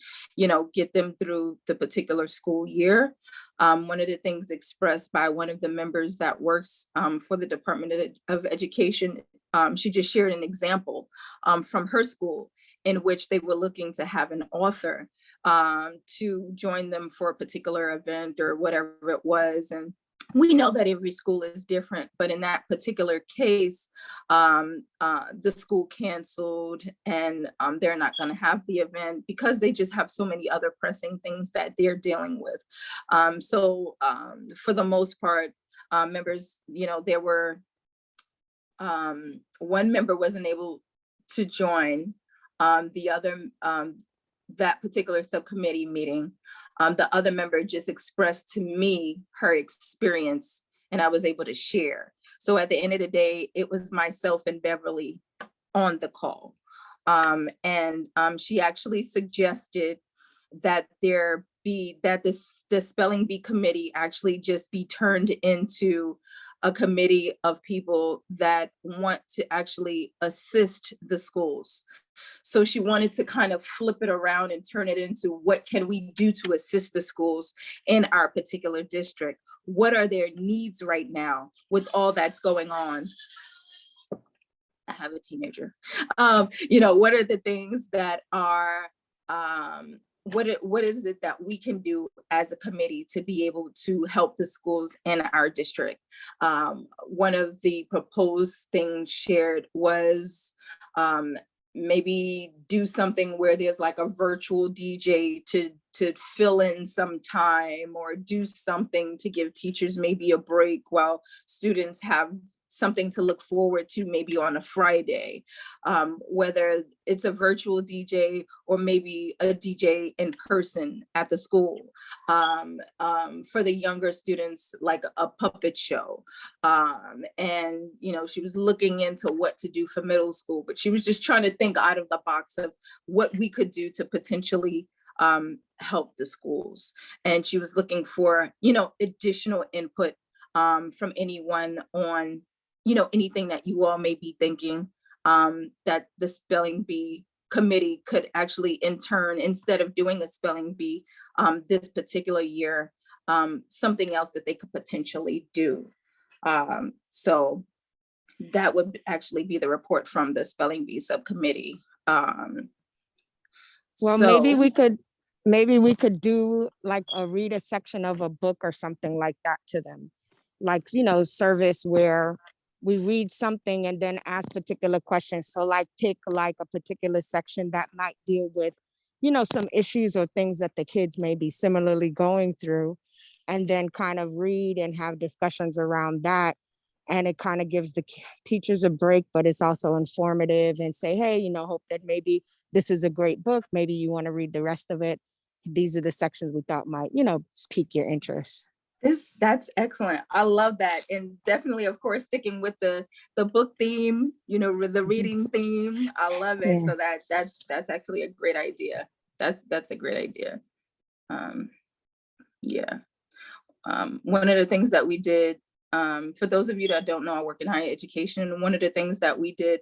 [SPEAKER 2] get them through the particular school year. One of the things expressed by one of the members that works for the Department of Education, she just shared an example from her school in which they were looking to have an author to join them for a particular event or whatever it was. And we know that every school is different, but in that particular case, the school canceled, and they're not going to have the event because they just have so many other pressing things that they're dealing with. So for the most part, members, there were one member wasn't able to join the other, that particular subcommittee meeting. The other member just expressed to me her experience, and I was able to share. So at the end of the day, it was myself and Beverly on the call. And she actually suggested that the spelling bee committee actually just be turned into a committee of people that want to actually assist the schools. So she wanted to kind of flip it around and turn it into, what can we do to assist the schools in our particular district? What are their needs right now with all that's going on? I have a teenager. What are the things that are, what is it that we can do as a committee to be able to help the schools in our district? One of the proposed things shared was maybe do something where there's like a virtual DJ to fill in some time, or do something to give teachers maybe a break while students have something to look forward to, maybe on a Friday, whether it's a virtual DJ or maybe a DJ in person at the school. For the younger students, like a puppet show. And she was looking into what to do for middle school, but she was just trying to think out of the box of what we could do to potentially help the schools. And she was looking for, additional input from anyone on anything that you all may be thinking that the spelling bee committee could actually in turn, instead of doing a spelling bee this particular year, something else that they could potentially do. So that would actually be the report from the spelling bee subcommittee.
[SPEAKER 4] Well, maybe we could do like read a section of a book or something like that to them. Like, service where we read something and then ask particular questions. So like pick like a particular section that might deal with, some issues or things that the kids may be similarly going through, and then kind of read and have discussions around that. And it kind of gives the teachers a break, but it's also informative and say, hey, hope that maybe this is a great book. Maybe you want to read the rest of it. These are the sections we thought might, pique your interest.
[SPEAKER 2] That's excellent. I love that. And definitely, of course, sticking with the book theme, the reading theme. I love it.
[SPEAKER 4] Yeah.
[SPEAKER 2] So that's actually a great idea. That's a great idea. Yeah. One of the things that we did, for those of you that don't know, I work in higher education. One of the things that we did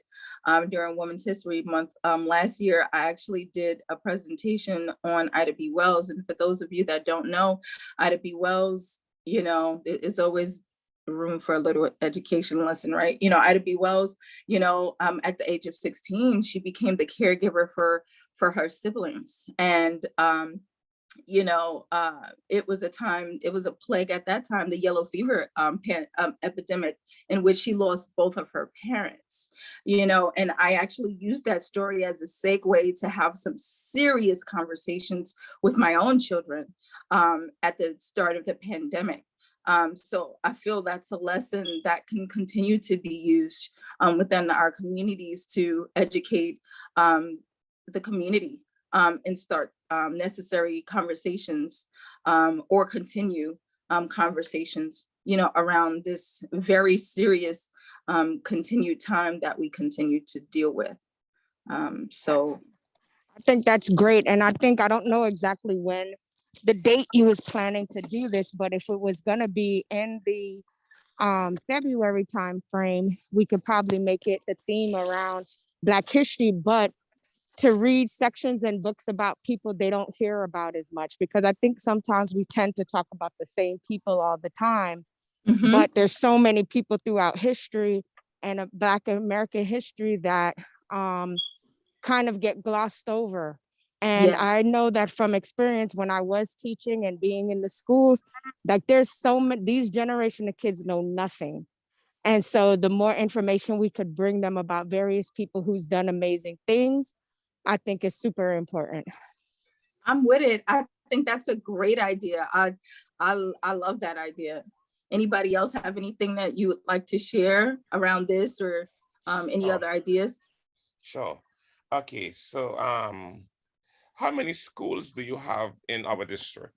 [SPEAKER 2] during Women's History Month last year, I actually did a presentation on Ida B. Wells. And for those of you that don't know, Ida B. Wells, it's always room for a little education lesson, right? Ida B. Wells, at the age of 16, she became the caregiver for her siblings. And it was a plague at that time, the yellow fever epidemic, in which she lost both of her parents, and I actually used that story as a segue to have some serious conversations with my own children at the start of the pandemic. So I feel that's a lesson that can continue to be used within our communities to educate the community and start necessary conversations or continue conversations, around this very serious continued time that we continue to deal with. So
[SPEAKER 4] I think that's great. And I don't know exactly when the date you was planning to do this, but if it was going to be in the February time frame, we could probably make it the theme around Black history, but to read sections and books about people they don't hear about as much, because I think sometimes we tend to talk about the same people all the time, but there's so many people throughout history and Black American history that kind of get glossed over. And
[SPEAKER 2] yes.
[SPEAKER 4] I know that from experience when I was teaching and being in the schools, like there's so many, these generation of kids know nothing. And so the more information we could bring them about various people who's done amazing things, I think is super important.
[SPEAKER 2] I'm with it. I think that's a great idea. I love that idea. Anybody else have anything that you would like to share around this, or any other ideas?
[SPEAKER 5] Sure. Okay, so how many schools do you have in our district?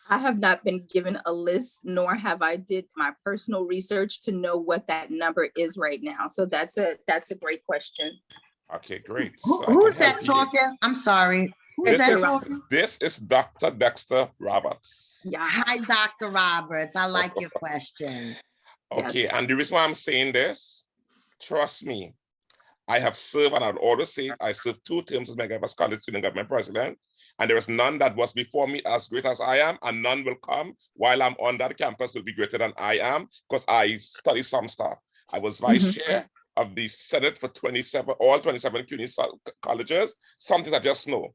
[SPEAKER 2] I have not been given a list, nor have I did my personal research to know what that number is right now. So that's a great question.
[SPEAKER 5] Okay, great.
[SPEAKER 3] Who's that talking? I'm sorry. Who's that talking?
[SPEAKER 5] This is Dr. Dexter Roberts.
[SPEAKER 2] Yeah.
[SPEAKER 3] Hi, Dr. Roberts. I like your question.
[SPEAKER 5] Okay, and the reason why I'm saying this, trust me, I have served, and I'd always say, I served 2 terms as McGiffers College Student Government President, and there is none that was before me as great as I am, and none will come while I'm on that campus will be greater than I am, because I study some stuff. I was vice chair of the Senate for all 27 community colleges, something I just know.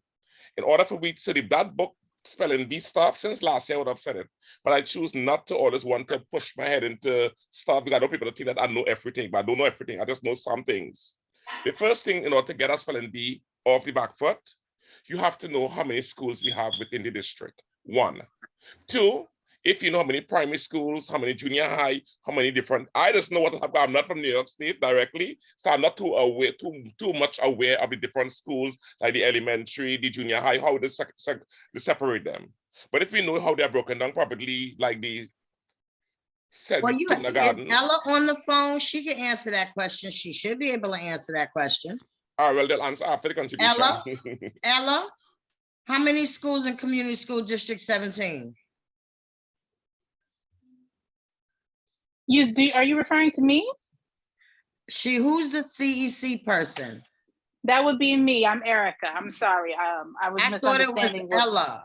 [SPEAKER 5] In order for me to leave that book, spelling bee stuff, since last year I would have said it, but I choose not to always want to push my head into stuff, because I know people think that I know everything, but I don't know everything. I just know some things. The first thing, in order to get a spelling bee off the back foot, you have to know how many schools we have within the district. 1. 2, if you know how many primary schools, how many junior high, how many different, I just know what I'm not from New York State directly, so I'm not too much aware of the different schools, like the elementary, the junior high, how to separate them. But if we know how they're broken down properly, like the
[SPEAKER 3] Well, is Ella on the phone? She can answer that question. She should be able to answer that question.
[SPEAKER 5] All right, well, they'll answer after the contribution.
[SPEAKER 3] Ella, how many schools in Community School District 17?
[SPEAKER 7] Are you referring to me?
[SPEAKER 3] Who's the CEC person?
[SPEAKER 7] That would be me. I'm Erica. I'm sorry. I was
[SPEAKER 3] I thought it was
[SPEAKER 7] misunderstanding. what-
[SPEAKER 3] Ella.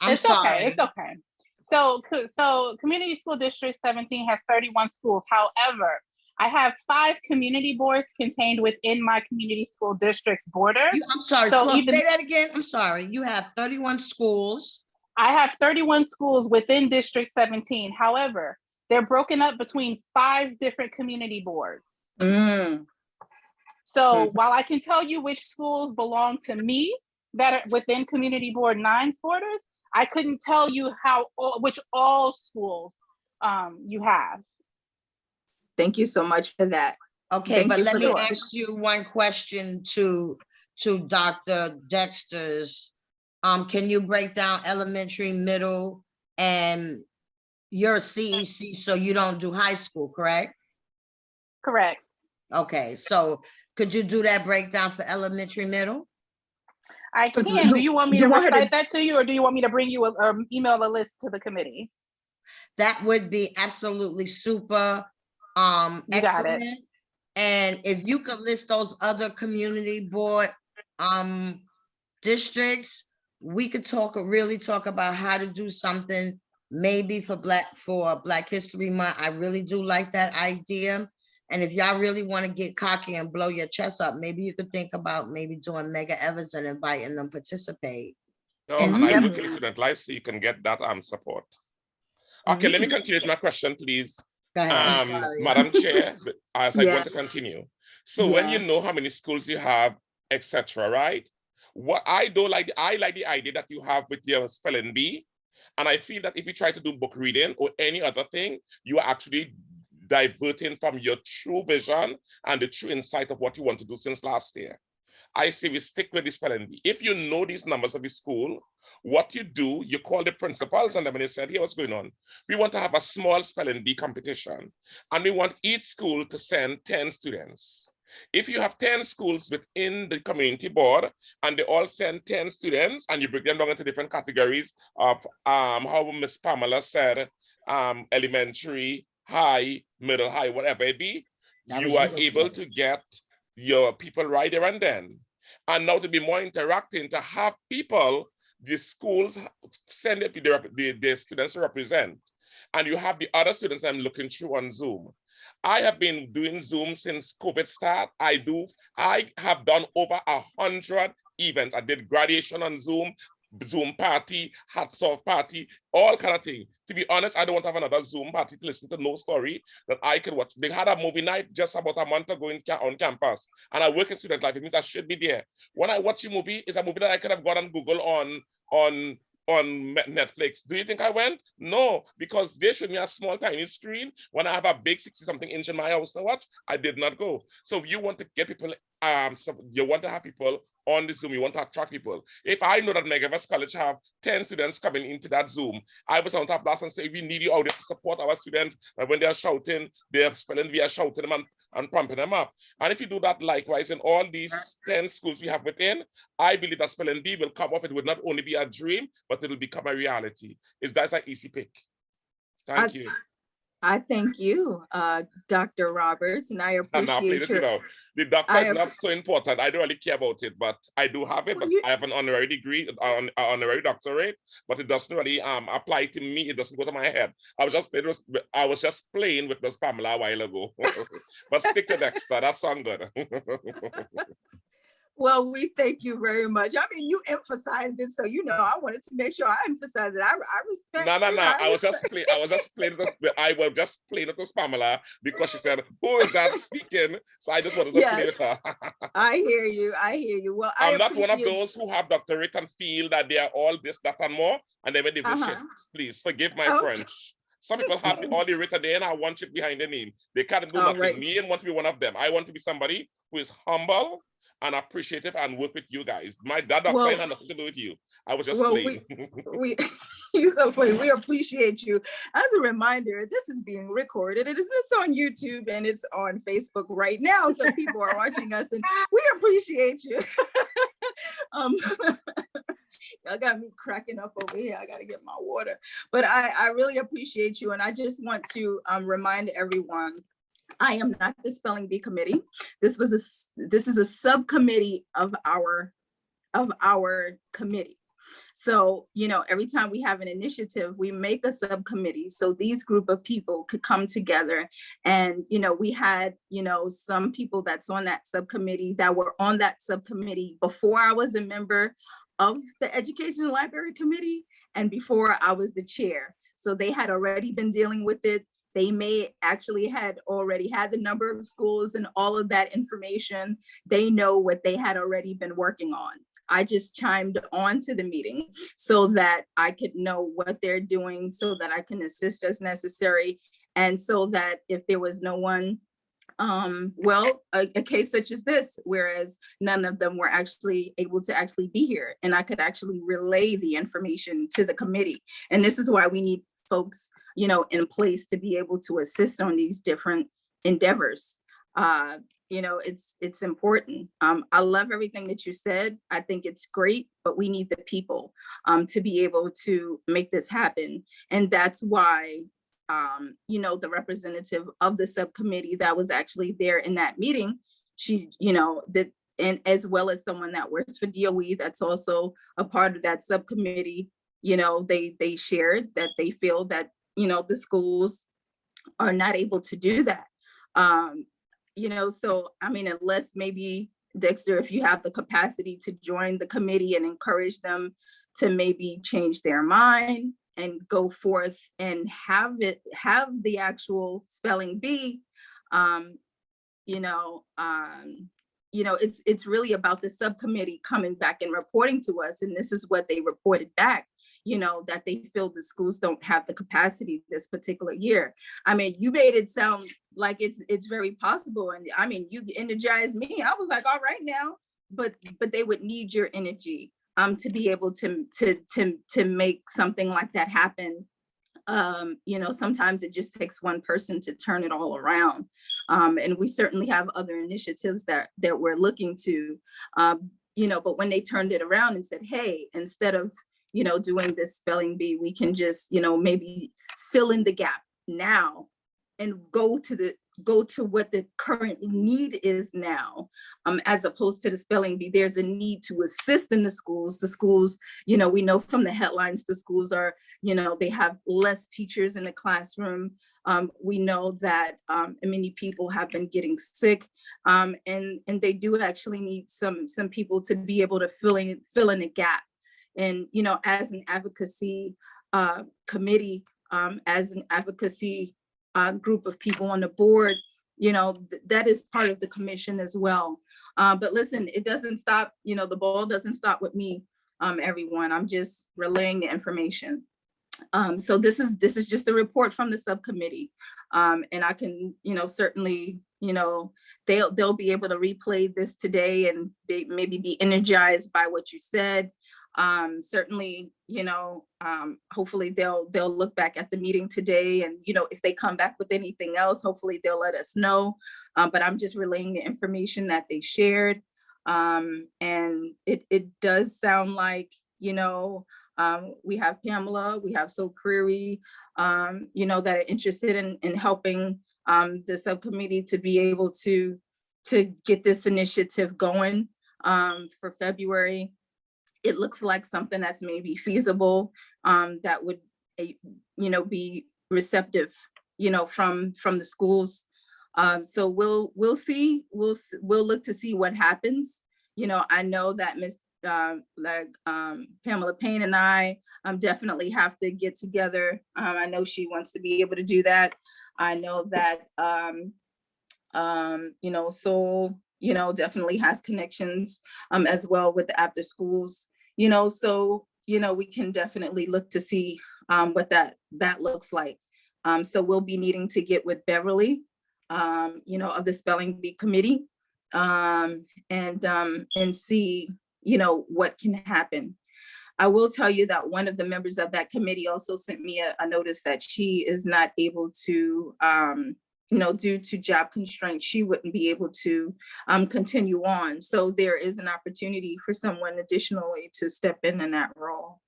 [SPEAKER 3] I'm
[SPEAKER 7] It's
[SPEAKER 3] sorry.
[SPEAKER 7] okay. It's okay. So Community School District 17 has 31 schools. However, I have 5 community boards contained within my community school district's border.
[SPEAKER 3] I'm sorry,
[SPEAKER 7] So
[SPEAKER 3] say that again. I'm sorry. You have 31 schools.
[SPEAKER 7] I have 31 schools within District 17. However, they're broken up between 5 different community boards. So while I can tell you which schools belong to me that are within Community Board 9's borders, I couldn't tell you which all schools you have.
[SPEAKER 2] Thank you so much for that.
[SPEAKER 3] Okay,
[SPEAKER 2] Thank
[SPEAKER 3] but
[SPEAKER 2] you
[SPEAKER 3] let
[SPEAKER 2] for
[SPEAKER 3] me
[SPEAKER 2] that.
[SPEAKER 3] ask you one question to Dr. Dexter's. Can you break down elementary, middle, and your CEC so you don't do high school, correct?
[SPEAKER 7] Correct.
[SPEAKER 3] Okay, so could you do that breakdown for elementary, middle?
[SPEAKER 7] I
[SPEAKER 2] But
[SPEAKER 7] can. Do you want me to
[SPEAKER 2] want her to-
[SPEAKER 7] recite that to you, or do you want me to bring you email a list to the committee?
[SPEAKER 3] That would be absolutely super,
[SPEAKER 7] You got it.
[SPEAKER 3] excellent. And if you could list those other community board, districts, we could really talk about how to do something maybe for Black History Month. I really do like that idea. And if y'all really want to get cocky and blow your chest up, maybe you could think about maybe doing Mega Evers and inviting them participate.
[SPEAKER 5] No,
[SPEAKER 3] And
[SPEAKER 5] and I
[SPEAKER 7] Yep.
[SPEAKER 5] work in student life, so you can get that support. Okay, let me continue with my question, please.
[SPEAKER 3] Go ahead. I'm sorry.
[SPEAKER 5] Madam Chair, as I
[SPEAKER 2] Yeah.
[SPEAKER 5] want to continue. So when you
[SPEAKER 2] Yeah.
[SPEAKER 5] know how many schools you have, etc., right? What I don't like, I like the idea that you have with your spelling bee. And I feel that if you try to do book reading or any other thing, you are actually diverting from your true vision and the true insight of what you want to do since last year. I say we stick with the spelling bee. If you know these numbers of the school, what you do, you call the principals and then when they said, here, what's going on? We want to have a small spelling bee competition. And we want each school to send 10 students. If you have 10 schools within the community board and they all send 10 students and you break them down into different categories of how Miss Pamela said, elementary, high, middle, high, whatever it be, you are able to get your people right there and then. And now to be more interacting, to have people, the schools send their students to represent. And you have the other students I'm looking through on Zoom. I have been doing Zoom since COVID started. I have done over 100 events. I did graduation on Zoom, Zoom party, hats off party, all kind of thing. To be honest, I don't want to have another Zoom party to listen to no story that I can watch. They had a movie night just about a month ago on campus, and I work in student life. It means I should be there. When I watch a movie, it's a movie that I could have gone on Google on Netflix. Do you think I went? No, because they showed me a small tiny screen when I have a big 60-something inch in my house to watch. I did not go. So you want to get people, you want to have people on the Zoom, you want to attract people. If I know that Megavest College have 10 students coming into that Zoom, I was on top blast and say, we need you out there to support our students. And when they're shouting, they're spelling, we are shouting them and pumping them up. And if you do that likewise in all these 10 schools we have within, I believe that spelling bee will come off. It would not only be a dream, but it will become a reality. That's an easy pick. Thank you.
[SPEAKER 2] I thank you, Dr. Roberts, and I appreciate your.
[SPEAKER 5] The doctor is not so important. I don't really care about it, but I do have it. But I have an honorary degree, an honorary doctorate, but it doesn't really apply to me. It doesn't go to my head. I was just playing with Miss Pamela a while ago. But stick to Dexter. That sounds good.
[SPEAKER 2] Well, we thank you very much. I mean, you emphasized it, so I wanted to make sure I emphasize it. I respect.
[SPEAKER 5] No. I was just playing with Miss Pamela because she said, "Who is that speaking?" So I just wanted to play with her.
[SPEAKER 2] I hear you. Well,
[SPEAKER 5] I'm not one of those who have doctorate and feel that they are all this, that, and more, and then when they wish it, please forgive my French. Some people have all the written there and I want it behind the name. They can't do nothing. Right. Me and want to be one of them. I want to be somebody who is humble and appreciative and work with you guys. My dad had nothing to do with you. I was just playing.
[SPEAKER 2] You're so funny. We appreciate you. As a reminder, this is being recorded. It is on YouTube and it's on Facebook right now. So people are watching us and we appreciate you. got me cracking up over here. I got to get my water. But I really appreciate you. And I just want to remind everyone, I am not the spelling bee committee. This is a subcommittee of our committee. So, you know, every time we have an initiative, we make a subcommittee so these group of people could come together. And, you know, we had, you know, some people that's on that subcommittee that were on that subcommittee before I was a member of the Education and Library Committee and before I was the chair. So they had already been dealing with it. They may actually had already had the number of schools and all of that information. They know what they had already been working on. I just chimed on to the meeting so that I could know what they're doing, so that I can assist as necessary. And so that if there was no one, a case such as this, whereas none of them were actually able to actually be here, and I could actually relay the information to the committee. And this is why we need folks, you know, in place to be able to assist on these different endeavors. You know, it's important. I love everything that you said. I think it's great, but we need the people to be able to make this happen. And that's why, you know, the representative of the subcommittee that was actually there in that meeting, she, you know, that, and as well as someone that works for DOE, that's also a part of that subcommittee, you know, they shared that they feel that, you know, the schools are not able to do that. You know, so, I mean, unless maybe Dexter, if you have the capacity to join the committee and encourage them to maybe change their mind and go forth and have the actual spelling bee, you know, it's really about the subcommittee coming back and reporting to us. And this is what they reported back, you know, that they feel the schools don't have the capacity this particular year. I mean, you made it sound like it's very possible. And I mean, you energized me. I was like, all right now, but they would need your energy to be able to make something like that happen. You know, sometimes it just takes one person to turn it all around. And we certainly have other initiatives that we're looking to, you know, but when they turned it around and said, hey, instead of, you know, doing this spelling bee, we can just, you know, maybe fill in the gap now and go to what the current need is now, as opposed to the spelling bee. There's a need to assist in the schools. The schools, you know, we know from the headlines, the schools are, you know, they have less teachers in the classroom. We know that many people have been getting sick, and they do actually need some people to be able to fill in a gap. And, you know, as an advocacy committee, as an advocacy group of people on the board, you know, that is part of the commission as well. But listen, it doesn't stop, you know, the ball doesn't stop with me, everyone. I'm just relaying the information. So this is just a report from the subcommittee. And I can, you know, certainly, you know, they'll be able to replay this today and maybe be energized by what you said. Certainly, you know, hopefully they'll look back at the meeting today, and, you know, if they come back with anything else, hopefully they'll let us know. But I'm just relaying the information that they shared. And it does sound like, you know, we have Pamela, we have So Creary, you know, that are interested in helping the subcommittee to be able to get this initiative going for February. It looks like something that's maybe feasible, that would, you know, be receptive, you know, from the schools. So we'll see. We'll look to see what happens. You know, I know that Pamela Payne and I definitely have to get together. I know she wants to be able to do that. I know that you know, so, you know, definitely has connections as well with the after schools, you know, so, you know, we can definitely look to see what that looks like. So we'll be needing to get with Beverly, you know, of the spelling bee committee, and see, you know, what can happen. I will tell you that one of the members of that committee also sent me a notice that she is not able to due to job constraints, she wouldn't be able to continue on. So there is an opportunity for someone additionally to step in that role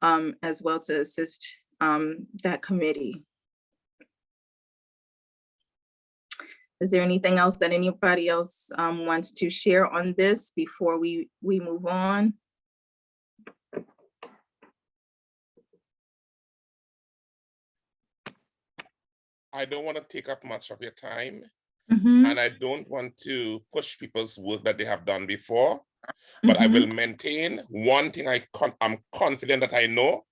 [SPEAKER 2] as well to assist that committee. Is there anything else that anybody else wants to share on this before we move on?
[SPEAKER 5] I don't want to take up much of your time,
[SPEAKER 2] Mhm,
[SPEAKER 5] and I don't want to push people's work that they have done before, but I
[SPEAKER 2] mhm,
[SPEAKER 5] will maintain one thing I'm confident that I know.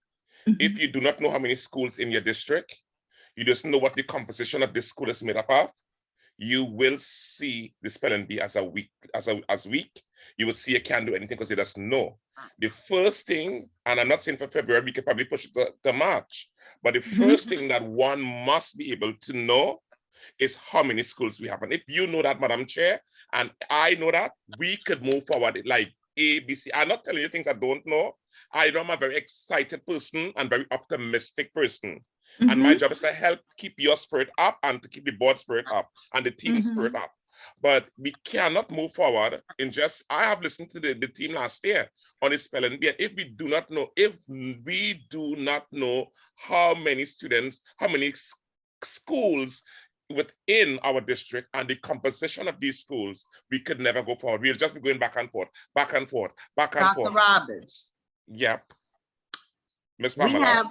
[SPEAKER 5] If
[SPEAKER 2] mhm.
[SPEAKER 5] you do not know how many schools in your district, you just know what the composition of this school is made up of, you will see the spelling bee as weak. You will see you can't do anything because you just know. The first thing, and I'm not saying for February, we could probably push it to March, but the first thing that one must be able to know is how many schools we have. And if you know that, Madam Chair, and I know that, we could move forward like A, B, C. I'm not telling you things I don't know. I know I'm a very excited person and very optimistic person. And my job is to help keep your spirit up and to keep the board spirit up and the team spirit up. But we cannot move forward in just, I have listened to the team last year on the spelling bee. If we do not know how many students, how many schools within our district and the composition of these schools, we could never go forward. We'll just be going back and forth, back and forth, back and
[SPEAKER 3] Dr.
[SPEAKER 5] forth.
[SPEAKER 3] Roberts,
[SPEAKER 5] Yep. Ms.
[SPEAKER 3] we
[SPEAKER 5] Pamela.
[SPEAKER 3] have,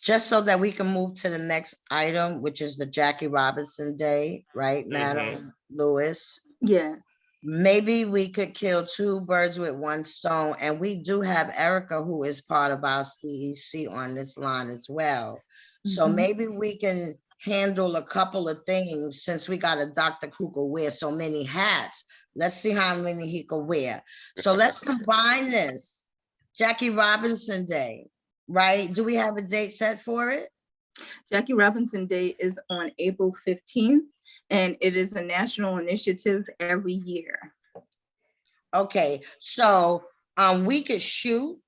[SPEAKER 3] just so that we can move to the next item, which is the Jackie Robinson Day, right, Madam Lewis?
[SPEAKER 2] Yeah.
[SPEAKER 3] Maybe we could kill two birds with one stone, and we do have Erica, who is part of our CEC, on this line as well. So maybe we can handle a couple of things, since we got a doctor who could wear so many hats. Let's see how many he could wear. So let's combine this. Jackie Robinson Day, right? Do we have a date set for it?
[SPEAKER 2] Jackie Robinson Day is on April 15th, and it is a national initiative every year.
[SPEAKER 3] Okay, so we could shoot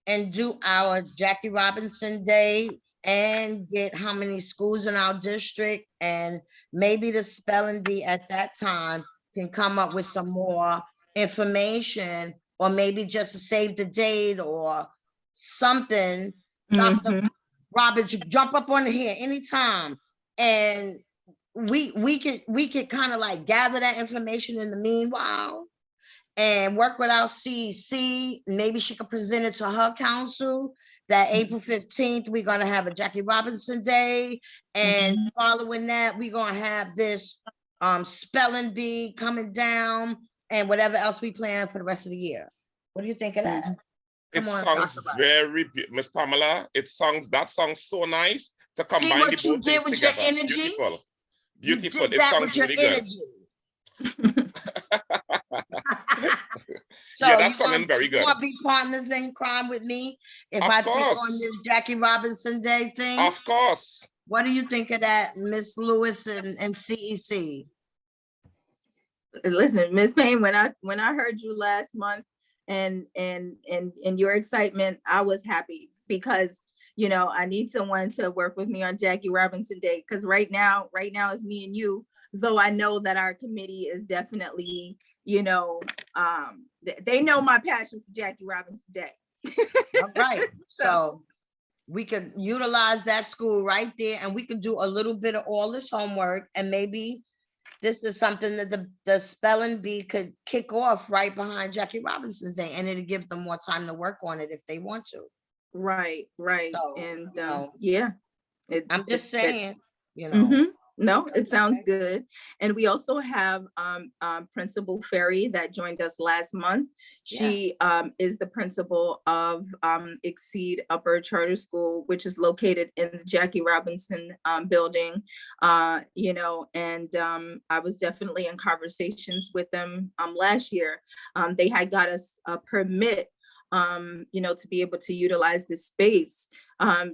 [SPEAKER 3] and do our Jackie Robinson Day and get how many schools in our district, and maybe the spelling bee at that time can come up with some more information, or maybe just to save the date or something. Dr. Roberts, jump up on here anytime, and we could kind of like gather that information in the meanwhile and work with our CEC. Maybe she could present it to her council that April 15th, we're gonna have a Jackie Robinson Day. And following that, we're gonna have this spelling bee coming down and whatever else we plan for the rest of the year. What do you think of that?
[SPEAKER 5] It sounds very, Miss Pamela, that sounds so nice to combine
[SPEAKER 3] See what
[SPEAKER 5] the
[SPEAKER 3] you
[SPEAKER 5] both
[SPEAKER 3] did
[SPEAKER 5] things
[SPEAKER 3] with
[SPEAKER 5] together.
[SPEAKER 3] your energy?
[SPEAKER 5] Beautiful.
[SPEAKER 3] You
[SPEAKER 5] Beautiful.
[SPEAKER 3] did
[SPEAKER 5] It
[SPEAKER 3] that
[SPEAKER 5] sounds
[SPEAKER 3] with your
[SPEAKER 5] really good.
[SPEAKER 3] energy. So
[SPEAKER 5] yeah, that's something very good.
[SPEAKER 3] You want to be partners in crime with me if
[SPEAKER 5] Of
[SPEAKER 3] I take
[SPEAKER 5] course.
[SPEAKER 3] on this Jackie Robinson Day thing?
[SPEAKER 5] Of course.
[SPEAKER 3] What do you think of that, Miss Lewis and CEC?
[SPEAKER 2] Listen, Ms. Payne, when I heard you last month and your excitement, I was happy because I need someone to work with me on Jackie Robinson Day, because right now it's me and you, though I know that our committee is definitely, they know my passion for Jackie Robinson Day.
[SPEAKER 3] All right, so we could utilize that school right there, and we could do a little bit of all this homework, and maybe this is something that the spelling bee could kick off right behind Jackie Robinson's Day, and it'll give them more time to work on it if they want to.
[SPEAKER 2] Right.
[SPEAKER 3] So,
[SPEAKER 2] And
[SPEAKER 3] yeah, I'm just saying,
[SPEAKER 2] No, it sounds good. And we also have Principal Ferry that joined us last month. She is the principal of Exceed Upper Charter School, which is located in the Jackie Robinson building, and I was definitely in conversations with them last year. They had got us a permit to be able to utilize this space.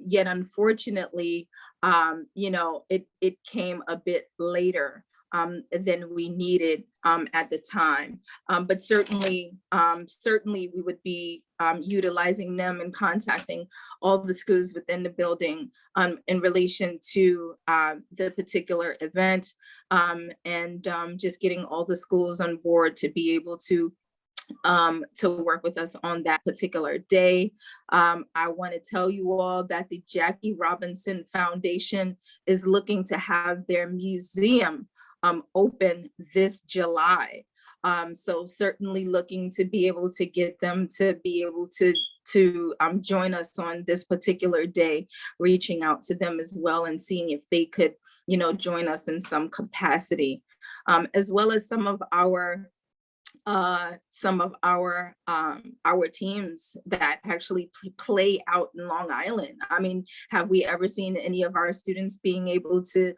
[SPEAKER 2] Yet unfortunately, it came a bit later than we needed at the time. But certainly we would be utilizing them and contacting all the schools within the building in relation to the particular event, and just getting all the schools on board to be able to work with us on that particular day. I want to tell you all that the Jackie Robinson Foundation is looking to have their museum open this July. So certainly looking to be able to get them to be able to join us on this particular day, reaching out to them as well and seeing if they could, join us in some capacity, as well as some of our teams that actually play out in Long Island. I mean, have we ever seen any of our students being able to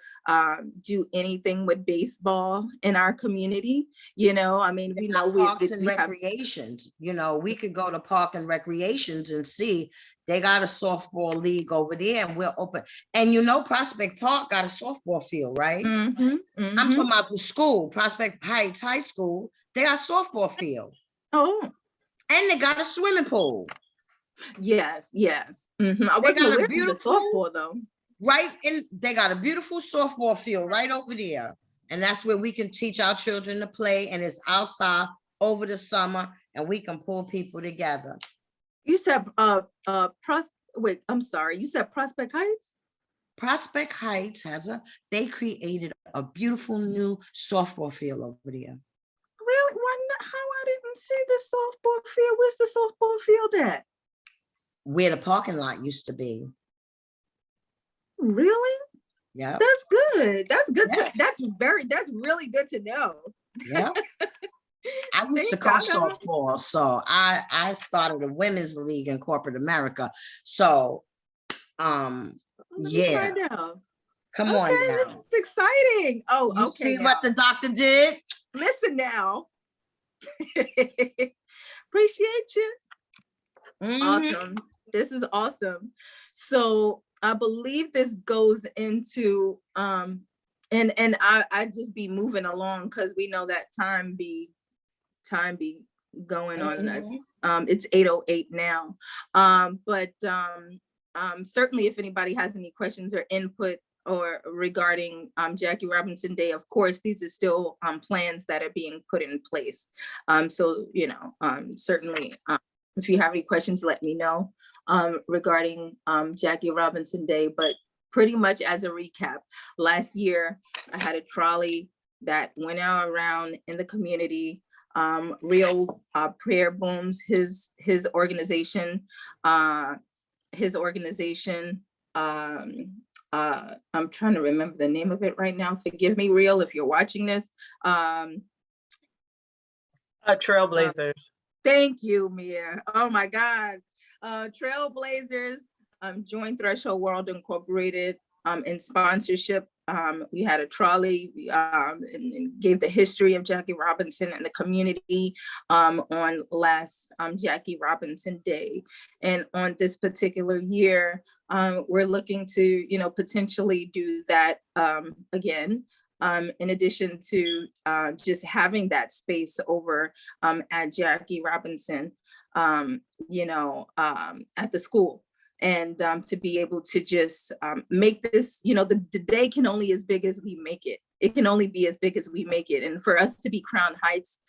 [SPEAKER 2] do anything with baseball in our community? I mean, we know
[SPEAKER 3] parks and recreations. We could go to park and recreations and see they got a softball league over there, and we're open. And Prospect Park got a softball field, right?
[SPEAKER 2] Mm-hmm,
[SPEAKER 3] I'm talking about the school, Prospect Heights High School. They got a softball field.
[SPEAKER 2] Oh.
[SPEAKER 3] And they got a swimming pool.
[SPEAKER 2] Yes. Mm-hmm. I wasn't aware of the softball though.
[SPEAKER 3] Right, and they got a beautiful softball field right over there. And that's where we can teach our children to play, and it's outside over the summer, and we can pull people together.
[SPEAKER 2] You said wait, I'm sorry. You said Prospect Heights?
[SPEAKER 3] Prospect Heights they created a beautiful new softball field over there.
[SPEAKER 2] Really? How I didn't see the softball field? Where's the softball field at?
[SPEAKER 3] Where the parking lot used to be.
[SPEAKER 2] Really?
[SPEAKER 3] Yeah.
[SPEAKER 2] That's good. That's good.
[SPEAKER 3] Yes.
[SPEAKER 2] That's really good to know.
[SPEAKER 3] Yeah. I used to coach softball, so I started a women's league in corporate America. So, yeah. Come on now.
[SPEAKER 2] This is exciting. Oh,
[SPEAKER 3] you
[SPEAKER 2] okay.
[SPEAKER 3] See now. What the doctor did?
[SPEAKER 2] Listen now. Appreciate you.
[SPEAKER 3] Mm-hmm.
[SPEAKER 2] Awesome. This is awesome. So I believe this goes into and I just be moving along because we know that time be going on us. It's 8:08 now. But certainly if anybody has any questions or input or regarding Jackie Robinson Day, of course, these are still plans that are being put in place. So, certainly if you have any questions, let me know regarding Jackie Robinson Day. But pretty much as a recap, last year I had a trolley that went out around in the community. Real Prayer Booms, his organization, I'm trying to remember the name of it right now. Forgive me, Real, if you're watching this.
[SPEAKER 1] Trailblazers.
[SPEAKER 2] Thank you, Mia. Oh my God. Trailblazers, joined Threshold World Incorporated in sponsorship. We had a trolley and gave the history of Jackie Robinson and the community on last Jackie Robinson Day. And on this particular year, we're looking to, potentially do that again. In addition to just having that space over at Jackie Robinson, at the school. And to be able to just make this, the day can only as big as we make it. It can only be as big as we make it. And for us to be Crown Heights,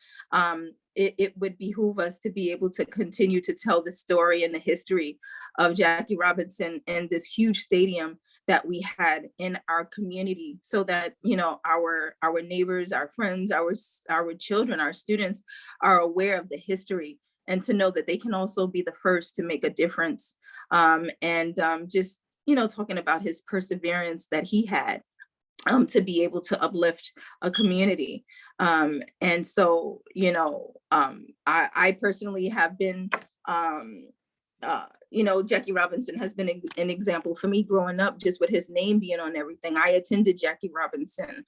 [SPEAKER 2] it would behoove us to be able to continue to tell the story and the history of Jackie Robinson and this huge stadium that we had in our community, so that our neighbors, our friends, our children, our students are aware of the history, and to know that they can also be the first to make a difference. Just talking about his perseverance that he had to be able to uplift a community. And so, I personally have been, Jackie Robinson has been an example for me growing up, just with his name being on everything. I attended Jackie Robinson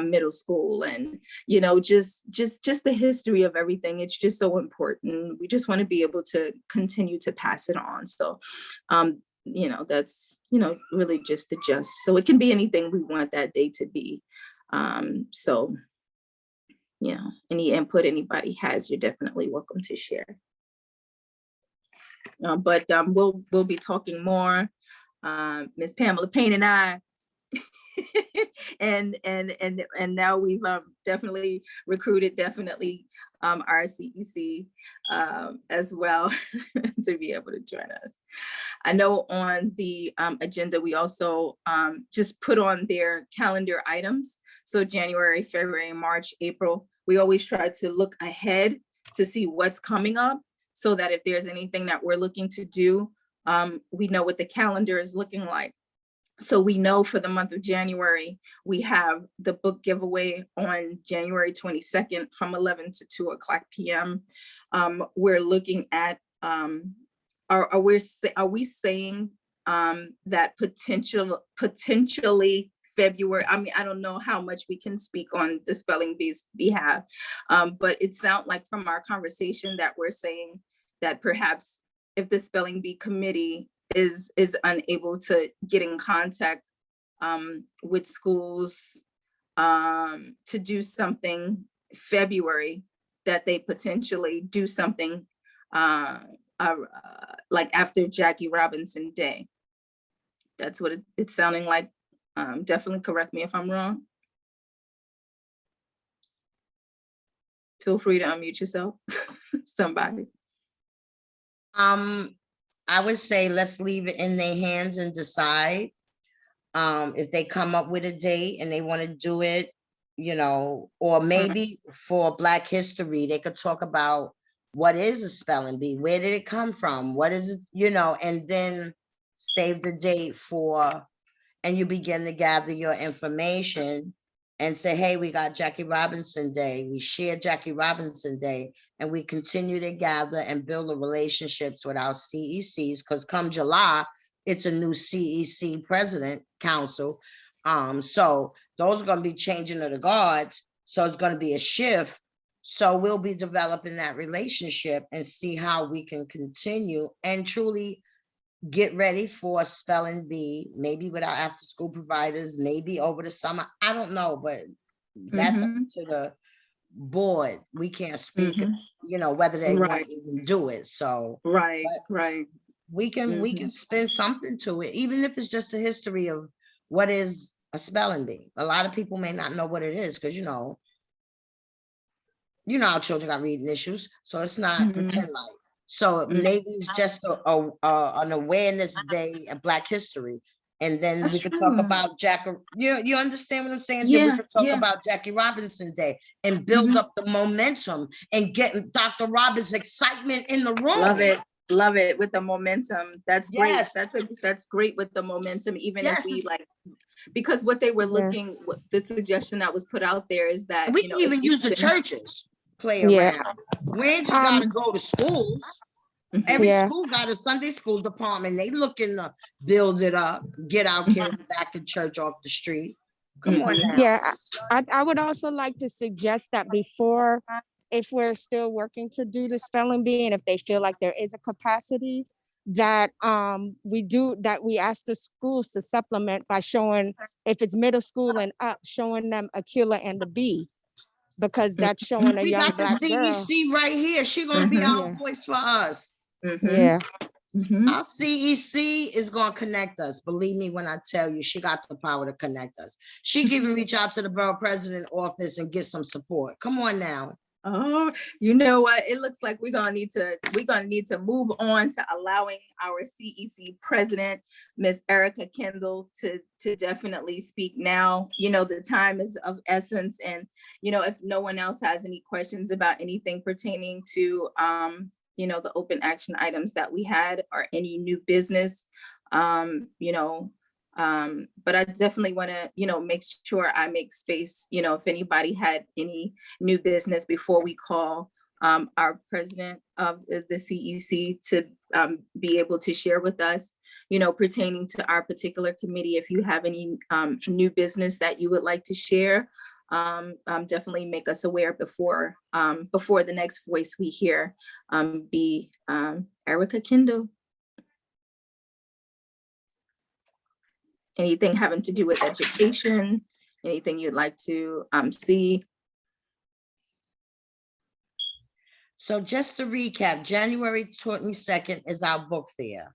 [SPEAKER 2] middle school, and just the history of everything. It's just so important. We just want to be able to continue to pass it on. So that's really just the gist. So it can be anything we want that day to be. So, you know, any input anybody has, you're definitely welcome to share. But we'll be talking more. Ms. Pamela Payne and I, and now we've definitely recruited our CEC as well to be able to join us. I know on the agenda, we also just put on their calendar items. So January, February, March, April, we always try to look ahead to see what's coming up so that if there's anything that we're looking to do, we know what the calendar is looking like. So we know for the month of January, we have the book giveaway on January 22nd from 11 to 2 o'clock p.m. We're looking at, are we saying that potentially February, I mean, I don't know how much we can speak on the spelling bee's behalf, but it sounds like from our conversation that we're saying that perhaps if the spelling bee committee is unable to get in contact with schools to do something February, that they potentially do something like after Jackie Robinson Day. That's what it's sounding like. Definitely correct me if I'm wrong. Feel free to unmute yourself, somebody.
[SPEAKER 3] I would say let's leave it in their hands and decide. If they come up with a date and they want to do it, you know, or maybe for Black History, they could talk about what is a spelling bee, where did it come from, what is it, you know, and then save the date for, and you begin to gather your information and say, hey, we got Jackie Robinson Day, we share Jackie Robinson Day, and we continue to gather and build the relationships with our CECs, because come July, it's a new CEC president council. So those are going to be changing of the guards. So it's going to be a shift. So we'll be developing that relationship and see how we can continue and truly get ready for spelling bee, maybe with our after school providers, maybe over the summer. I don't know, but that's up to the board. We can't speak, you know, whether they want to even do it. So
[SPEAKER 2] Right.
[SPEAKER 3] We can spin something to it, even if it's just a history of what is a spelling bee. A lot of people may not know what it is because you know our children got reading issues, so it's not pretend like. So maybe it's just an awareness day of Black history, and then we could talk about you understand what I'm saying?
[SPEAKER 2] Yeah,
[SPEAKER 3] then we could talk about Jackie Robinson Day and build up the momentum and getting Dr. Roberts' excitement in the room.
[SPEAKER 2] Love it with the momentum. That's great.
[SPEAKER 3] Yes.
[SPEAKER 2] That's great with the momentum, even if we like, because what they were looking, the suggestion that was put out there is that
[SPEAKER 3] we can even use the churches play around. We ain't just gotta go to schools. Every school got a Sunday school department. They looking to build it up, get our kids back in church off the street. Come on now.
[SPEAKER 4] Yeah, I would also like to suggest that before, if we're still working to do the spelling bee, and if they feel like there is a capacity, that we ask the schools to supplement by showing, if it's middle school and up, showing them Aquila and the Bee, because that's showing a young Black girl.
[SPEAKER 3] We got the CEC right here. She gonna be our voice for us.
[SPEAKER 4] Yeah.
[SPEAKER 3] Our CEC is gonna connect us. Believe me when I tell you, she got the power to connect us. She can even reach out to the borough president office and get some support. Come on now.
[SPEAKER 2] Oh, you know what? It looks like we're gonna need to move on to allowing our CEC president, Ms. Erica Kendall, to definitely speak now. You know, the time is of essence, and you know, if no one else has any questions about anything pertaining to you know, the open action items that we had or any new business, you know, but I definitely want to, you know, make sure I make space, you know, if anybody had any new business before we call our president of the CEC to be able to share with us, you know, pertaining to our particular committee. If you have any new business that you would like to share, definitely make us aware before the next voice we hear be Erica Kendall. Anything having to do with education, anything you'd like to see?
[SPEAKER 3] So just to recap, January 22nd is our book fair.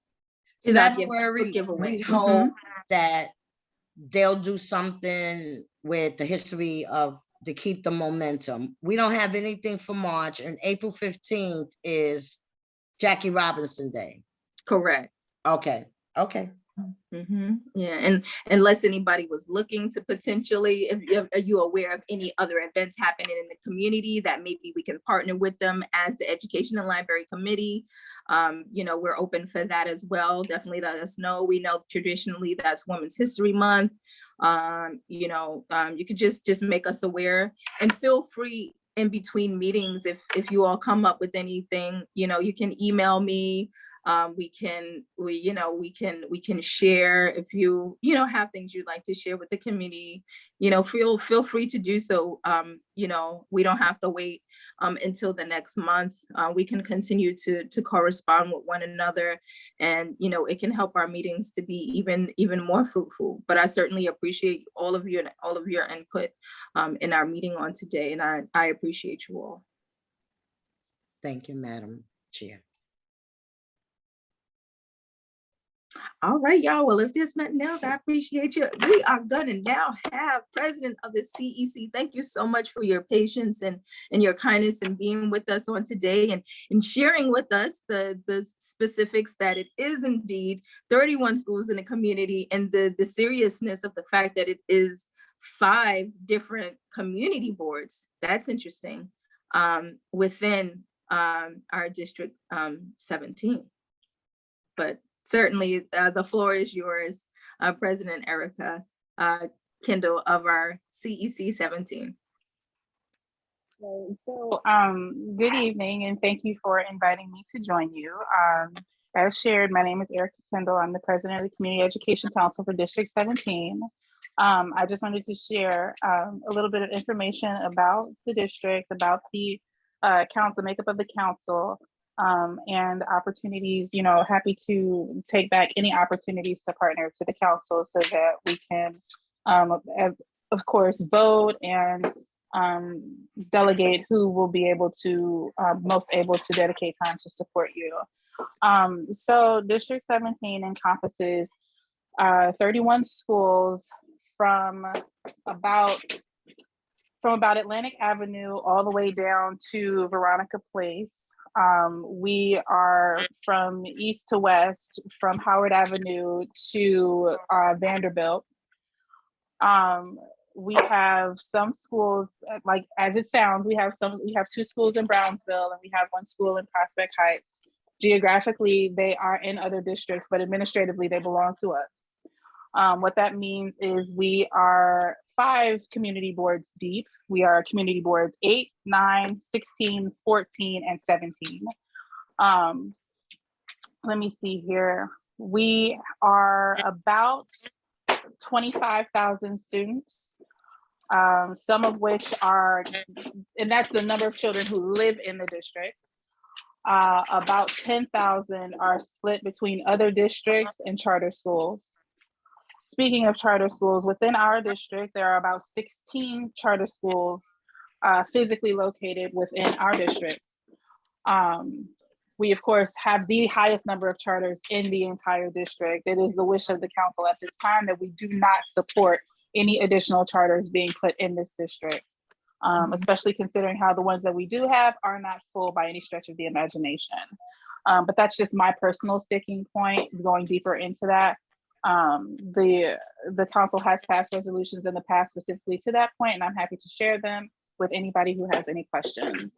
[SPEAKER 2] Is our
[SPEAKER 3] February,
[SPEAKER 2] giveaway.
[SPEAKER 3] we hope that they'll do something with the history of to keep the momentum. We don't have anything for March, and April 15th is Jackie Robinson Day.
[SPEAKER 2] Correct.
[SPEAKER 3] Okay.
[SPEAKER 2] Yeah, and unless anybody was looking to potentially, if are you aware of any other events happening in the community that maybe we can partner with them as the Education and Library Committee? We're open for that as well. Definitely let us know. We know traditionally that's Women's History Month. You could just make us aware, and feel free in between meetings if you all come up with anything, you can email me. We can share if you have things you'd like to share with the community, feel free to do so. We don't have to wait until the next month. We can continue to correspond with one another, and it can help our meetings to be even more fruitful. But I certainly appreciate all of your input in our meeting on today, and I appreciate you all.
[SPEAKER 3] Thank you, Madam Chair.
[SPEAKER 2] All right, y'all. Well, if there's nothing else, I appreciate you. We are going to now have President of the CEC. Thank you so much for your patience and your kindness and being with us on today and sharing with us the specifics that it is indeed 31 schools in the community, and the seriousness of the fact that it is 5 different community boards. That's interesting, within our District 17. But certainly, the floor is yours, President Erica Kendall of our CEC 17.
[SPEAKER 7] So, good evening, and thank you for inviting me to join you. As shared, my name is Erica Kendall. I'm the president of the Community Education Council for District 17. I just wanted to share a little bit of information about the district, about the council, makeup of the council, and opportunities. Happy to take back any opportunities to partner to the council so that we can, of course, vote and delegate who will be able to most able to dedicate time to support you. So District 17 encompasses 31 schools from about Atlantic Avenue all the way down to Veronica Place. We are from east to west, from Howard Avenue to Vanderbilt. We have some schools, like as it sounds, we have 2 schools in Brownsville, and we have 1 school in Prospect Heights. Geographically, they are in other districts, but administratively, they belong to us. What that means is we are 5 community boards deep. We are community boards 8, 9, 16, 14, and 17. Let me see here. We are about 25,000 students, some of which are, and that's the number of children who live in the district. About 10,000 are split between other districts and charter schools. Speaking of charter schools, within our district, there are about 16 charter schools physically located within our district. We, of course, have the highest number of charters in the entire district. It is the wish of the council at this time that we do not support any additional charters being put in this district, especially considering how the ones that we do have are not full by any stretch of the imagination. But that's just my personal sticking point. Going deeper into that, the council has passed resolutions in the past specifically to that point, and I'm happy to share them with anybody who has any questions.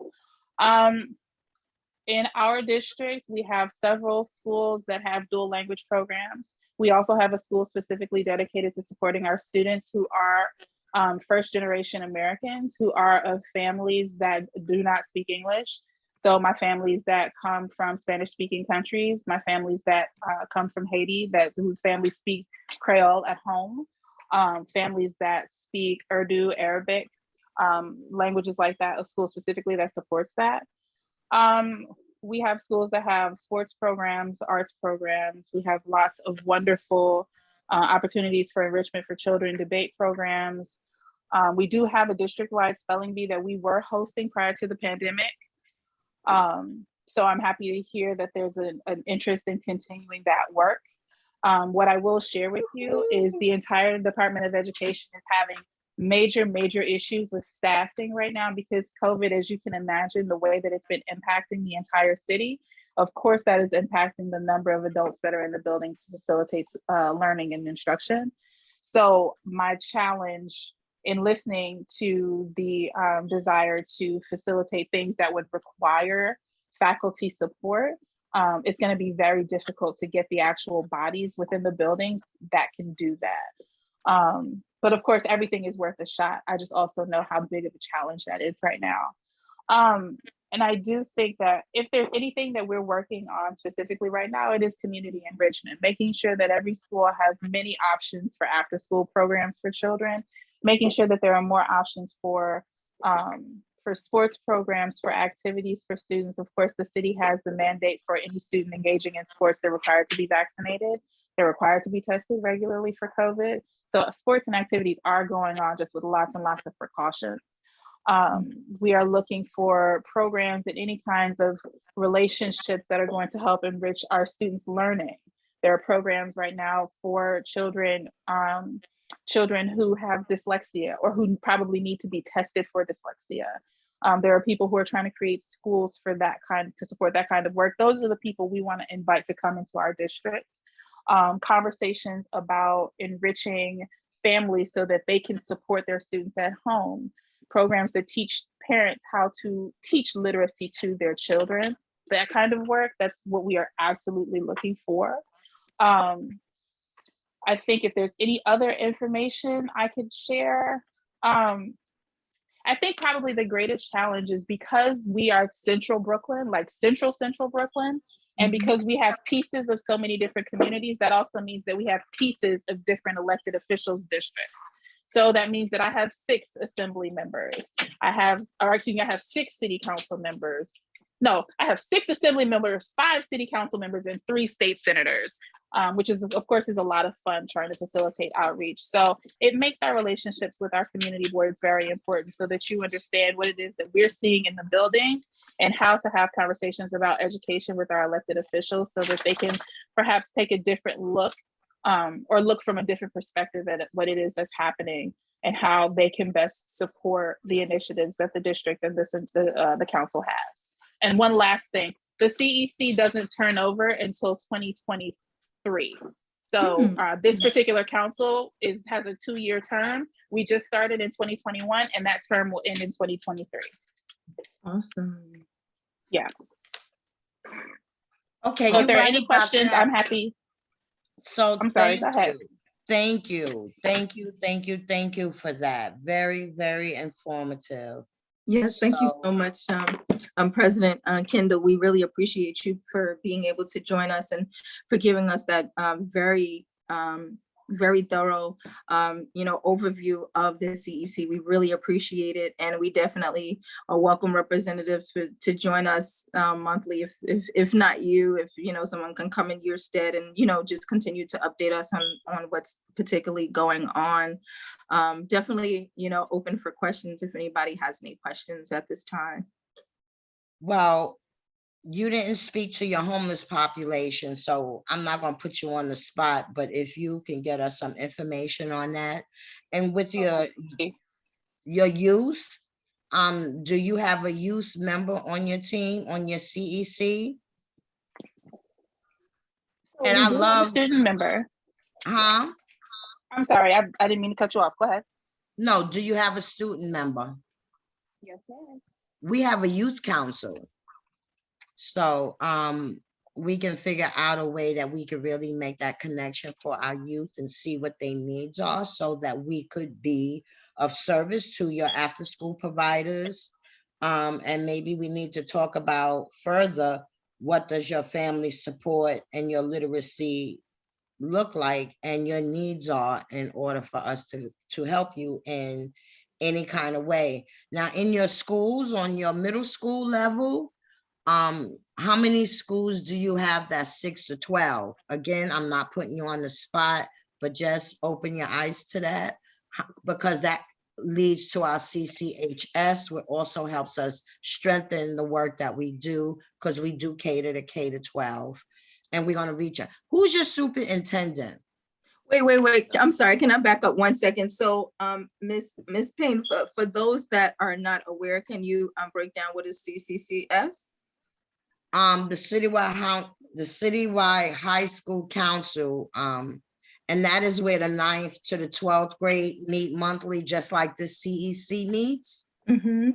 [SPEAKER 7] In our district, we have several schools that have dual language programs. We also have a school specifically dedicated to supporting our students who are first generation Americans, who are of families that do not speak English. So my families that come from Spanish speaking countries, my families that come from Haiti, whose families speak Creole at home, families that speak Urdu, Arabic, languages like that, a school specifically that supports that. We have schools that have sports programs, arts programs. We have lots of wonderful opportunities for enrichment for children, debate programs. We do have a district-wide spelling bee that we were hosting prior to the pandemic. So I'm happy to hear that there's an interest in continuing that work. What I will share with you is the entire Department of Education is having major issues with staffing right now because COVID, as you can imagine, the way that it's been impacting the entire city, of course, that is impacting the number of adults that are in the building to facilitate learning and instruction. So my challenge in listening to the desire to facilitate things that would require faculty support, it's going to be very difficult to get the actual bodies within the buildings that can do that. But of course, everything is worth a shot. I just also know how big of a challenge that is right now. And I do think that if there's anything that we're working on specifically right now, it is community enrichment, making sure that every school has many options for after school programs for children, making sure that there are more options for sports programs, for activities for students. Of course, the city has the mandate for any student engaging in sports, they're required to be vaccinated. They're required to be tested regularly for COVID. So sports and activities are going on just with lots and lots of precautions. We are looking for programs and any kinds of relationships that are going to help enrich our students' learning. There are programs right now for children who have dyslexia or who probably need to be tested for dyslexia. There are people who are trying to create schools for to support that kind of work. Those are the people we want to invite to come into our district. Conversations about enriching families so that they can support their students at home. Programs that teach parents how to teach literacy to their children. That kind of work, that's what we are absolutely looking for. I think if there's any other information I could share, I think probably the greatest challenge is because we are central Brooklyn, like central Brooklyn, and because we have pieces of so many different communities, that also means that we have pieces of different elected officials districts. So that means that I have 6 assembly members. I have 6 city council members. No, I have 6 assembly members, 5 city council members, and 3 state senators, which is, of course, is a lot of fun trying to facilitate outreach. So it makes our relationships with our community boards very important so that you understand what it is that we're seeing in the buildings and how to have conversations about education with our elected officials so that they can perhaps take a different look or look from a different perspective at what it is that's happening and how they can best support the initiatives that the district and the council has. And one last thing, the CEC doesn't turn over until 2023. So this particular council has a 2-year term. We just started in 2021 and that term will end in 2023.
[SPEAKER 2] Awesome.
[SPEAKER 7] Yeah.
[SPEAKER 3] Okay.
[SPEAKER 7] So if there are any questions, I'm happy.
[SPEAKER 3] So
[SPEAKER 7] I'm sorry, go ahead.
[SPEAKER 3] Thank you for that. Very, very informative.
[SPEAKER 2] Yes, thank you so much, President Kendall. We really appreciate you for being able to join us and for giving us that very thorough, overview of the CEC. We really appreciate it, and we definitely welcome representatives to join us monthly. If not you, if someone can come in your stead and just continue to update us on what's particularly going on. Definitely, open for questions if anybody has any questions at this time.
[SPEAKER 3] Well, you didn't speak to your homeless population, so I'm not going to put you on the spot, but if you can get us some information on that. And with your youth, do you have a youth member on your team, on your CEC? And I love
[SPEAKER 7] a student member.
[SPEAKER 3] Huh?
[SPEAKER 7] I'm sorry, I didn't mean to cut you off. Go ahead.
[SPEAKER 3] No, do you have a student member?
[SPEAKER 7] Yes, ma'am.
[SPEAKER 3] We have a youth council. So we can figure out a way that we could really make that connection for our youth and see what their needs are so that we could be of service to your after school providers. And maybe we need to talk about further, what does your family support and your literacy look like and your needs are in order for us to help you in any kind of way. Now, in your schools, on your middle school level, how many schools do you have that's 6 to 12? Again, I'm not putting you on the spot, but just open your eyes to that, because that leads to our CCHS, which also helps us strengthen the work that we do, because we do cater to K-12. And we're gonna reach out. Who's your superintendent?
[SPEAKER 2] Wait. I'm sorry. Can I back up 1 second? So, Ms. Payne, for those that are not aware, can you break down what is CCCS?
[SPEAKER 3] The citywide high school council, and that is where the 9th to the 12th grade meet monthly, just like the CEC meets.
[SPEAKER 2] Mm-hmm.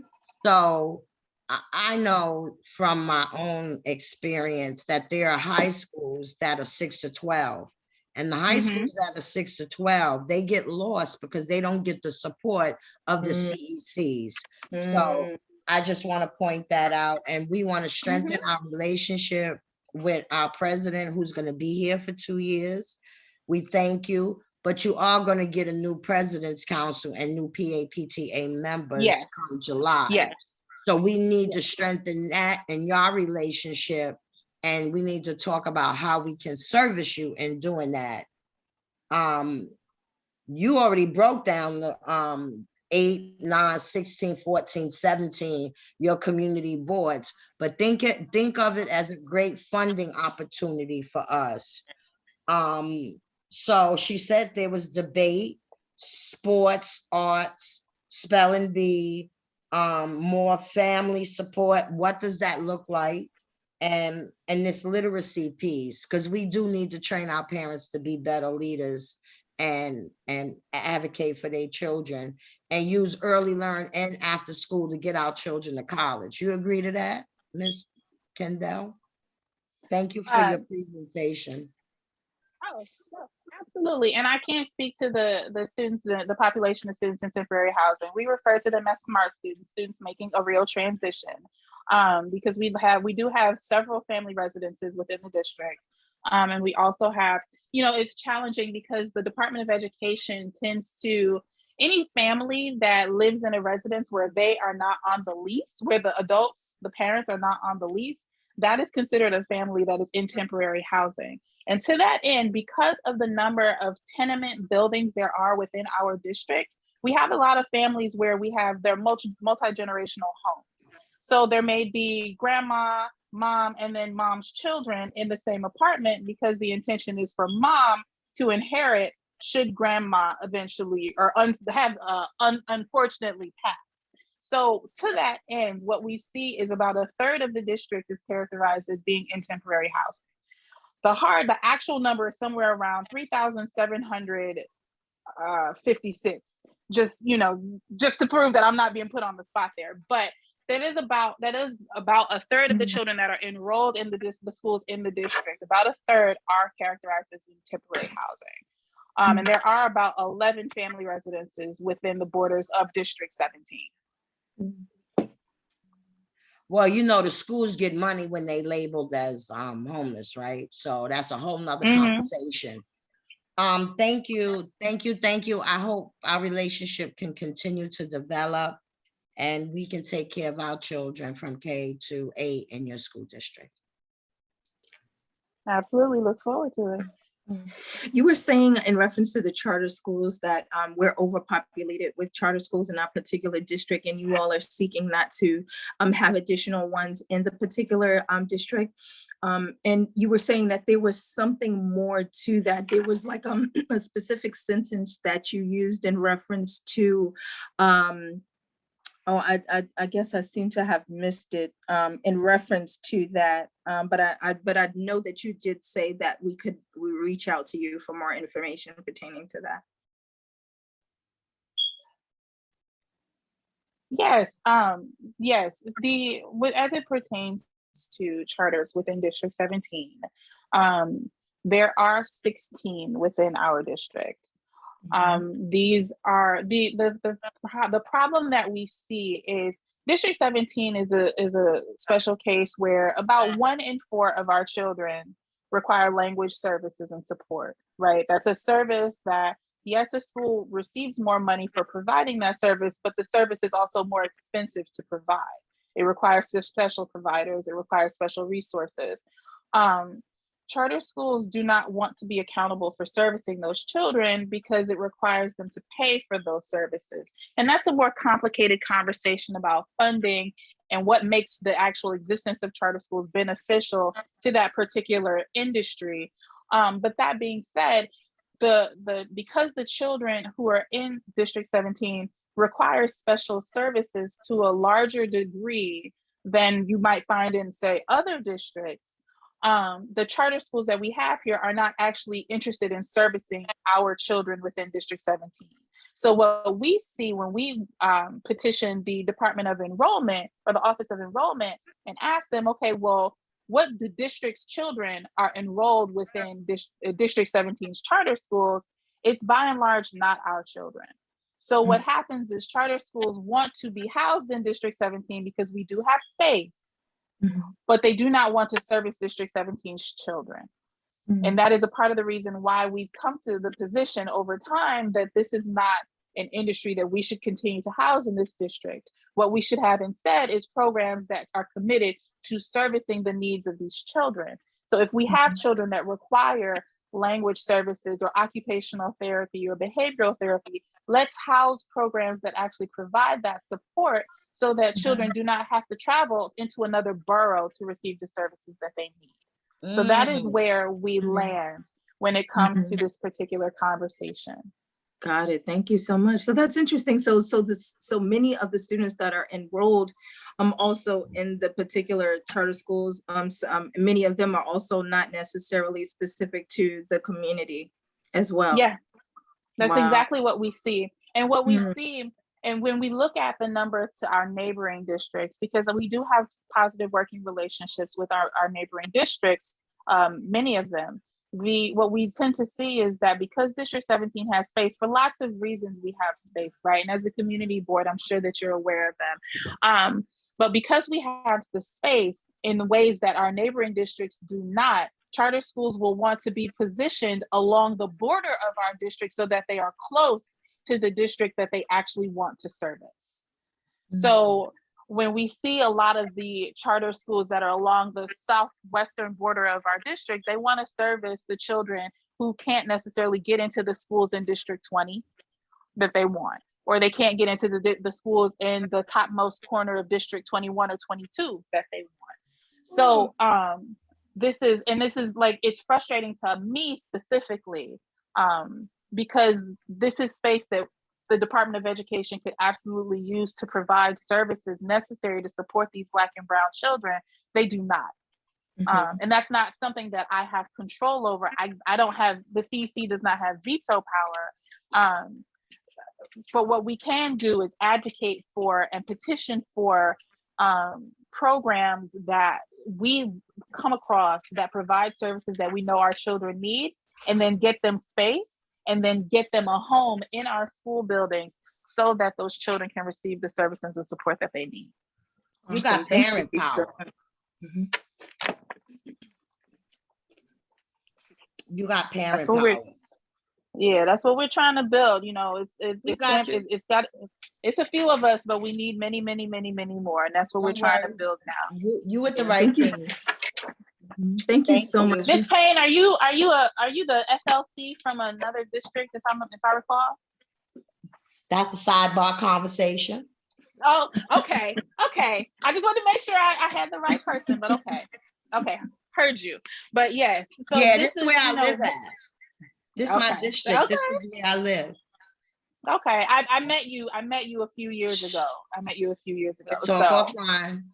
[SPEAKER 3] So I know from my own experience that there are high schools that are 6 to 12. And the high schools that are 6 to 12, they get lost because they don't get the support of the CECs. So I just want to point that out. And we want to strengthen our relationship with our president, who's going to be here for 2 years. We thank you, but you are going to get a new president's council and new PAPTA members come July.
[SPEAKER 7] Yes.
[SPEAKER 3] So we need to strengthen that and your relationship. And we need to talk about how we can service you in doing that. You already broke down the 8, 9, 16, 14, 17, your community boards, but think of it as a great funding opportunity for us. So she said there was debate, sports, arts, spelling bee, more family support. What does that look like? And this literacy piece, because we do need to train our parents to be better leaders and advocate for their children and use early learn and after school to get our children to college. You agree to that, Ms. Kendall? Thank you for your presentation.
[SPEAKER 7] Oh, absolutely. And I can't speak to the students, the population of students in temporary housing. We refer to them as SMART students making a real transition. Because we do have several family residences within the district. And we also have, it's challenging because the Department of Education tends to, any family that lives in a residence where they are not on the lease, where the adults, the parents are not on the lease, that is considered a family that is in temporary housing. And to that end, because of the number of tenement buildings there are within our district, we have a lot of families where we have their multi-generational homes. So there may be grandma, mom, and then mom's children in the same apartment because the intention is for mom to inherit should grandma eventually or unfortunately pass. So to that end, what we see is about a third of the district is characterized as being in temporary housing. The actual number is somewhere around 3,756. Just to prove that I'm not being put on the spot there, but that is about a third of the children that are enrolled in the schools in the district. About a third are characterized as in temporary housing. And there are about 11 family residences within the borders of District 17.
[SPEAKER 3] Well, the schools get money when they labeled as homeless, right? So that's a whole nother conversation. Thank you. I hope our relationship can continue to develop and we can take care of our children from K to 8 in your school district.
[SPEAKER 7] Absolutely, look forward to it.
[SPEAKER 2] You were saying in reference to the charter schools that we're overpopulated with charter schools in our particular district, and you all are seeking not to have additional ones in the particular district. And you were saying that there was something more to that. There was like a specific sentence that you used in reference to I guess I seem to have missed it in reference to that. But I know that you did say that we reach out to you for more information pertaining to that.
[SPEAKER 7] Yes, yes. As it pertains to charters within District 17, there are 16 within our district. These are the problem that we see is District 17 is a special case where about 1 in 4 of our children require language services and support, right? That's a service that, yes, the school receives more money for providing that service, but the service is also more expensive to provide. It requires special providers, it requires special resources. charter schools do not want to be accountable for servicing those children because it requires them to pay for those services. And that's a more complicated conversation about funding and what makes the actual existence of charter schools beneficial to that particular industry. But that being said, because the children who are in District 17 require special services to a larger degree than you might find in, say, other districts, the charter schools that we have here are not actually interested in servicing our children within District 17. So what we see when we petition the Department of Enrollment or the Office of Enrollment and ask them, okay, well, what the district's children are enrolled within District 17's charter schools, it's by and large not our children. So what happens is charter schools want to be housed in District 17 because we do have space, but they do not want to service District 17's children. And that is a part of the reason why we've come to the position over time that this is not an industry that we should continue to house in this district. What we should have instead is programs that are committed to servicing the needs of these children. So if we have children that require language services or occupational therapy or behavioral therapy, let's house programs that actually provide that support so that children do not have to travel into another borough to receive the services that they need. So that is where we land when it comes to this particular conversation.
[SPEAKER 2] Got it. Thank you so much. So that's interesting. So many of the students that are enrolled also in the particular charter schools, many of them are also not necessarily specific to the community as well.
[SPEAKER 7] Yeah, that's
[SPEAKER 2] Wow.
[SPEAKER 7] exactly what we see. And what we see, and when we look at the numbers to our neighboring districts, because we do have positive working relationships with our neighboring districts, many of them, what we tend to see is that because District 17 has space, for lots of reasons we have space, right? And as a community board, I'm sure that you're aware of them. But because we have the space in ways that our neighboring districts do not, charter schools will want to be positioned along the border of our district so that they are close to the district that they actually want to service. So when we see a lot of the charter schools that are along the southwestern border of our district, they want to service the children who can't necessarily get into the schools in District 20 that they want, or they can't get into the schools in the topmost corner of District 21 or 22 that they want. So this is like, it's frustrating to me specifically, because this is space that the Department of Education could absolutely use to provide services necessary to support these Black and Brown children. They do not. And that's not something that I have control over. I don't have, the CEC does not have veto power. But what we can do is advocate for and petition for programs that we come across that provide services that we know our children need, and then get them space, and then get them a home in our school buildings so that those children can receive the services and support that they need.
[SPEAKER 3] You got parent power. You got parent power.
[SPEAKER 7] Yeah, that's what we're trying to build. You know, it's a few of us, but we need many, many, many, many more, and that's what we're trying to build now.
[SPEAKER 3] You with the right team.
[SPEAKER 2] Thank you so much.
[SPEAKER 7] Ms. Payne, are you the FLC from another district, if I recall?
[SPEAKER 3] That's a sidebar conversation.
[SPEAKER 7] Oh, okay. I just wanted to make sure I had the right person, but okay, heard you. But yes, so
[SPEAKER 3] yeah, this is where I live at. This is my district.
[SPEAKER 7] Okay.
[SPEAKER 3] This is where I live.
[SPEAKER 7] Okay, I met you a few years ago.
[SPEAKER 3] Talk offline.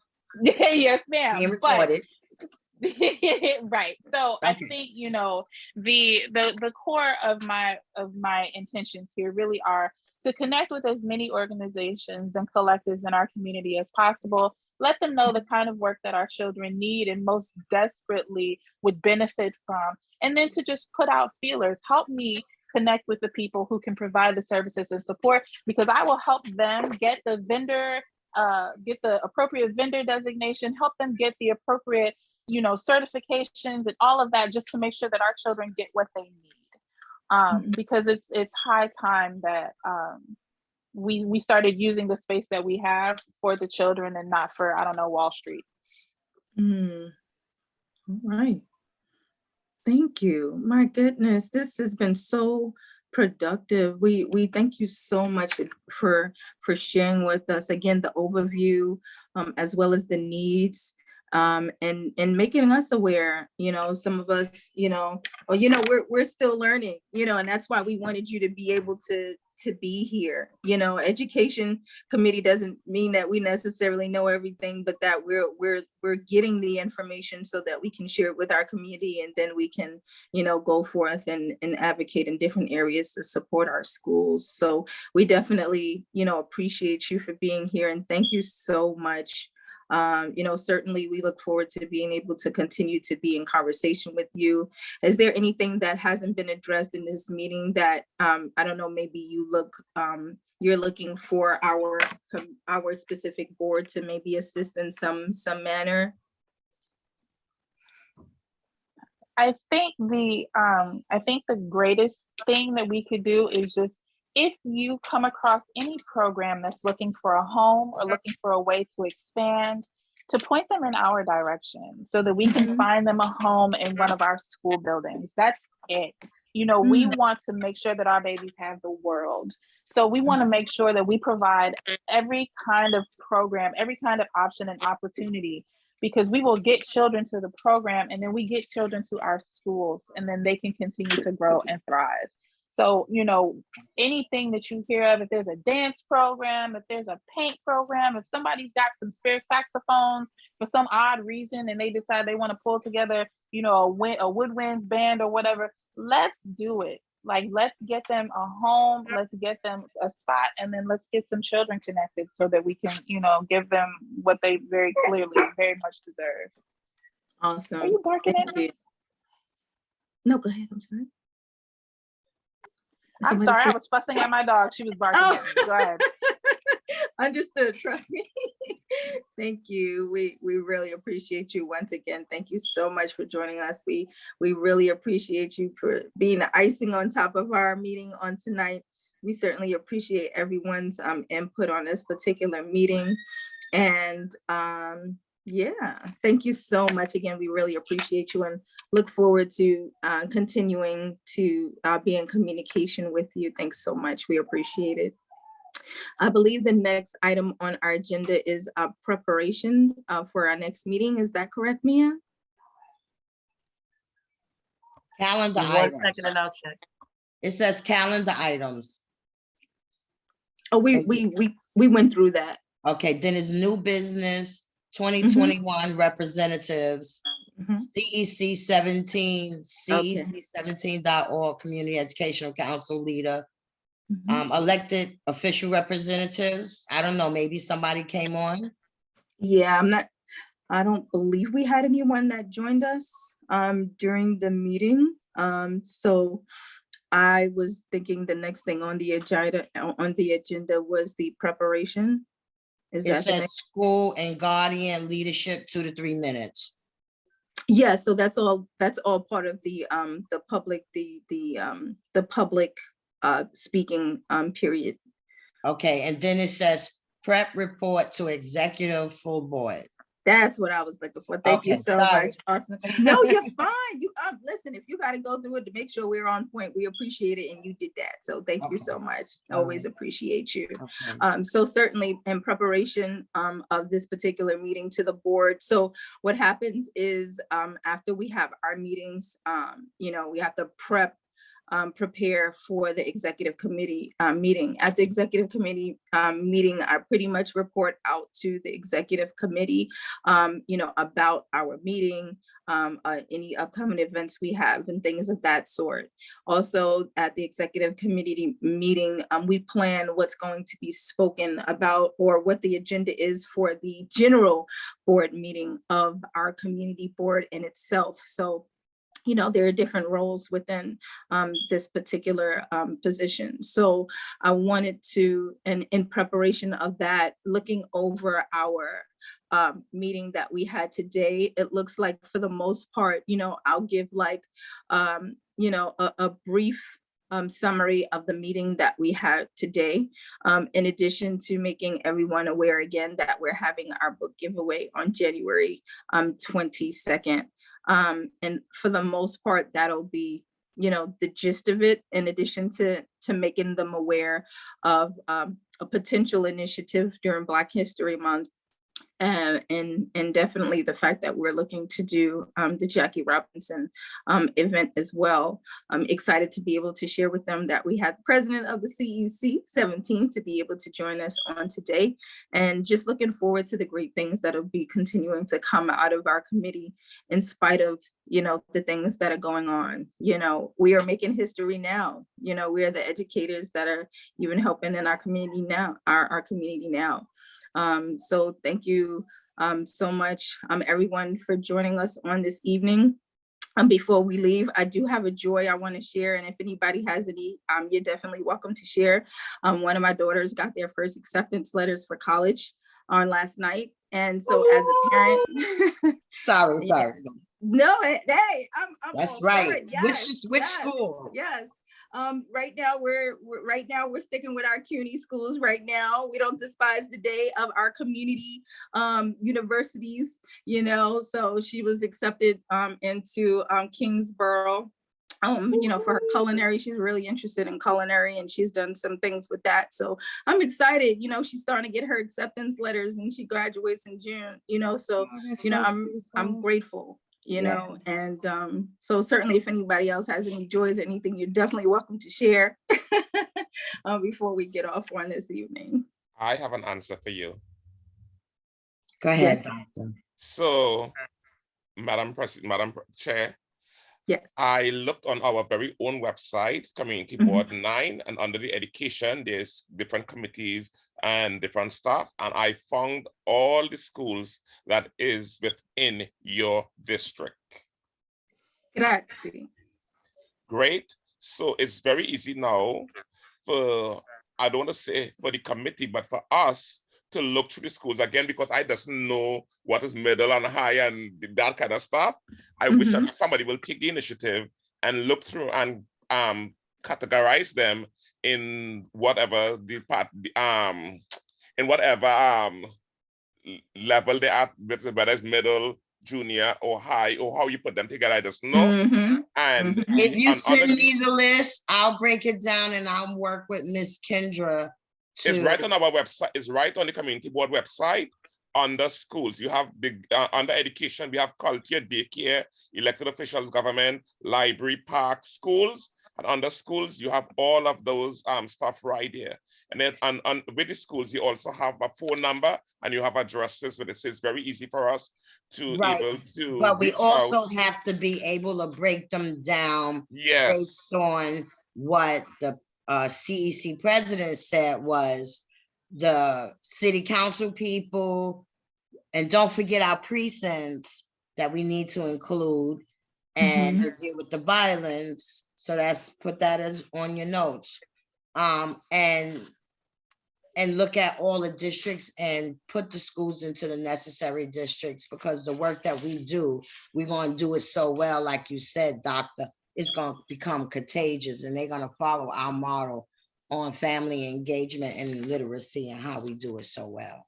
[SPEAKER 7] Yes, ma'am.
[SPEAKER 3] Being recorded.
[SPEAKER 7] Right. So okay. I think, you know, the core of my intentions here really are to connect with as many organizations and collectives in our community as possible. Let them know the kind of work that our children need and most desperately would benefit from. And then to just put out feelers, help me connect with the people who can provide the services and support, because I will help them get the appropriate vendor designation, help them get the appropriate, you know, certifications and all of that, just to make sure that our children get what they need. Because it's high time that we started using the space that we have for the children and not for, I don't know, Wall Street.
[SPEAKER 2] All right. Thank you. My goodness, this has been so productive. We thank you so much for sharing with us again the overview, as well as the needs, and making us aware. You know, some of us, we're still learning. And that's why we wanted you to be able to be here. Education committee doesn't mean that we necessarily know everything, but that we're getting the information so that we can share it with our community, and then we can go forth and advocate in different areas to support our schools. So we definitely appreciate you for being here, and thank you so much. Certainly we look forward to being able to continue to be in conversation with you. Is there anything that hasn't been addressed in this meeting that I don't know, maybe you're looking for our specific board to maybe assist in some manner?
[SPEAKER 7] I think the greatest thing that we could do is just, if you come across any program that's looking for a home or looking for a way to expand, to point them in our direction so that we can find them a home in one of our school buildings. That's it. We want to make sure that our babies have the world. So we want to make sure that we provide every kind of program, every kind of option and opportunity, because we will get children to the program, and then we get children to our schools, and then they can continue to grow and thrive. So, anything that you hear of, if there's a dance program, if there's a paint program, if somebody's got some spare saxophones for some odd reason and they decide they want to pull together, a woodwinds band or whatever, let's do it. Like, let's get them a home, let's get them a spot, and then let's get some children connected so that we can, give them what they very clearly, very much deserve.
[SPEAKER 2] Awesome.
[SPEAKER 7] Are you barking at me?
[SPEAKER 2] No, go ahead. I'm sorry.
[SPEAKER 7] I'm sorry, I was fussing at my dog. She was barking at me. Go ahead.
[SPEAKER 2] Understood. Trust me. Thank you. We really appreciate you once again. Thank you so much for joining us. We really appreciate you for being the icing on top of our meeting on tonight. We certainly appreciate everyone's input on this particular meeting. And yeah, thank you so much again. We really appreciate you and look forward to continuing to be in communication with you. Thanks so much. We appreciate it. I believe the next item on our agenda is preparation for our next meeting. Is that correct, Mia?
[SPEAKER 3] Calendar
[SPEAKER 1] 1
[SPEAKER 3] items.
[SPEAKER 1] second and I'll check.
[SPEAKER 3] It says calendar items.
[SPEAKER 2] Oh, we went through that.
[SPEAKER 3] Okay, then it's new business, 2021 representatives, CEC 17, CEC17.org, Community Educational Council leader, elected official representatives. I don't know, maybe somebody came on.
[SPEAKER 2] Yeah, I don't believe we had anyone that joined us during the meeting. So I was thinking the next thing on the agenda was the preparation.
[SPEAKER 3] It says school and guardian leadership 2 to 3 minutes.
[SPEAKER 2] Yeah, so that's all part of the public speaking period. Okay,
[SPEAKER 3] and then it says prep report to executive full board.
[SPEAKER 2] That's what I was looking for. Thank you so much. Awesome. No, you're fine. You listen, if you got to go through it to make sure we're on point, we appreciate it, and you did that. So thank you so much. Always appreciate you. So certainly in preparation of this particular meeting to the board. So what happens is after we have our meetings, we have to prepare for the executive committee meeting. At the executive committee meeting, I pretty much report out to the executive committee, about our meeting, any upcoming events we have and things of that sort. Also at the executive committee meeting, we plan what's going to be spoken about or what the agenda is for the general board meeting of our community board in itself. So there are different roles within this particular position. So I wanted to, and in preparation of that, looking over our meeting that we had today, it looks like for the most part, I'll give like, a brief summary of the meeting that we had today, in addition to making everyone aware again that we're having our book giveaway on January 22nd. And for the most part, that'll be, the gist of it, in addition to making them aware of a potential initiative during Black History Month. And definitely the fact that we're looking to do the Jackie Robinson event as well. I'm excited to be able to share with them that we had the president of the CEC 17 to be able to join us on today, and just looking forward to the great things that'll be continuing to come out of our committee in spite of, the things that are going on. We are making history now. We are the educators that are even helping in our community now, our community now. So thank you so much, everyone, for joining us on this evening. Before we leave, I do have a joy I want to share, and if anybody has any, you're definitely welcome to share. One of my daughters got their first acceptance letters for college on last night, and so as a parent,
[SPEAKER 3] Sorry.
[SPEAKER 2] no, hey, I'm
[SPEAKER 3] That's
[SPEAKER 2] all for
[SPEAKER 3] right.
[SPEAKER 2] it. Yes,
[SPEAKER 3] Which
[SPEAKER 2] yes,
[SPEAKER 3] school?
[SPEAKER 2] Yes. Right now we're sticking with our CUNY schools right now. We don't despise the day of our community universities, so she was accepted into Kingsborough. For her culinary, she's really interested in culinary, and she's done some things with that. So I'm excited. She's starting to get her acceptance letters, and she graduates in June. So I'm grateful.
[SPEAKER 3] Yes.
[SPEAKER 2] And so certainly if anybody else has any joys or anything, you're definitely welcome to share before we get off on this evening.
[SPEAKER 5] I have an answer for you.
[SPEAKER 3] Go ahead,
[SPEAKER 2] Yes.
[SPEAKER 3] Doctor.
[SPEAKER 5] So, Madam Chair,
[SPEAKER 2] Yeah.
[SPEAKER 5] I looked on our very own website, Community Board 9, and under the education, there's different committees and different staff, and I found all the schools that is within your district.
[SPEAKER 2] Grazie.
[SPEAKER 5] Great. So it's very easy now for, I don't want to say for the committee, but for us to look through the schools again, because I just know what is middle and high and that kind of stuff. I wish that somebody will take the initiative and look through and categorize them in whatever level they are, whether it's middle, junior, or high, or how you put them together. I just know. And
[SPEAKER 3] if you send me the list, I'll break it down and I'll work with Miss Kendra.
[SPEAKER 5] It's right on our website. It's right on the Community Board website under schools. You have the under education, we have culture, daycare, elected officials, government, library, parks, schools. And under schools, you have all of those stuff right there. And then with the schools, you also have a phone number and you have addresses, but it's very easy for us to able to.
[SPEAKER 3] But we also have to be able to break them down based on what the CEC president said was the city council people, and don't forget our precincts that we need to include, and to deal with the violence. So put that as on your notes. And look at all the districts and put the schools into the necessary districts, because the work that we do, we're going to do it so well, like you said, Doctor, it's going to become contagious, and they're going to follow our model on family engagement and literacy and how we do it so well.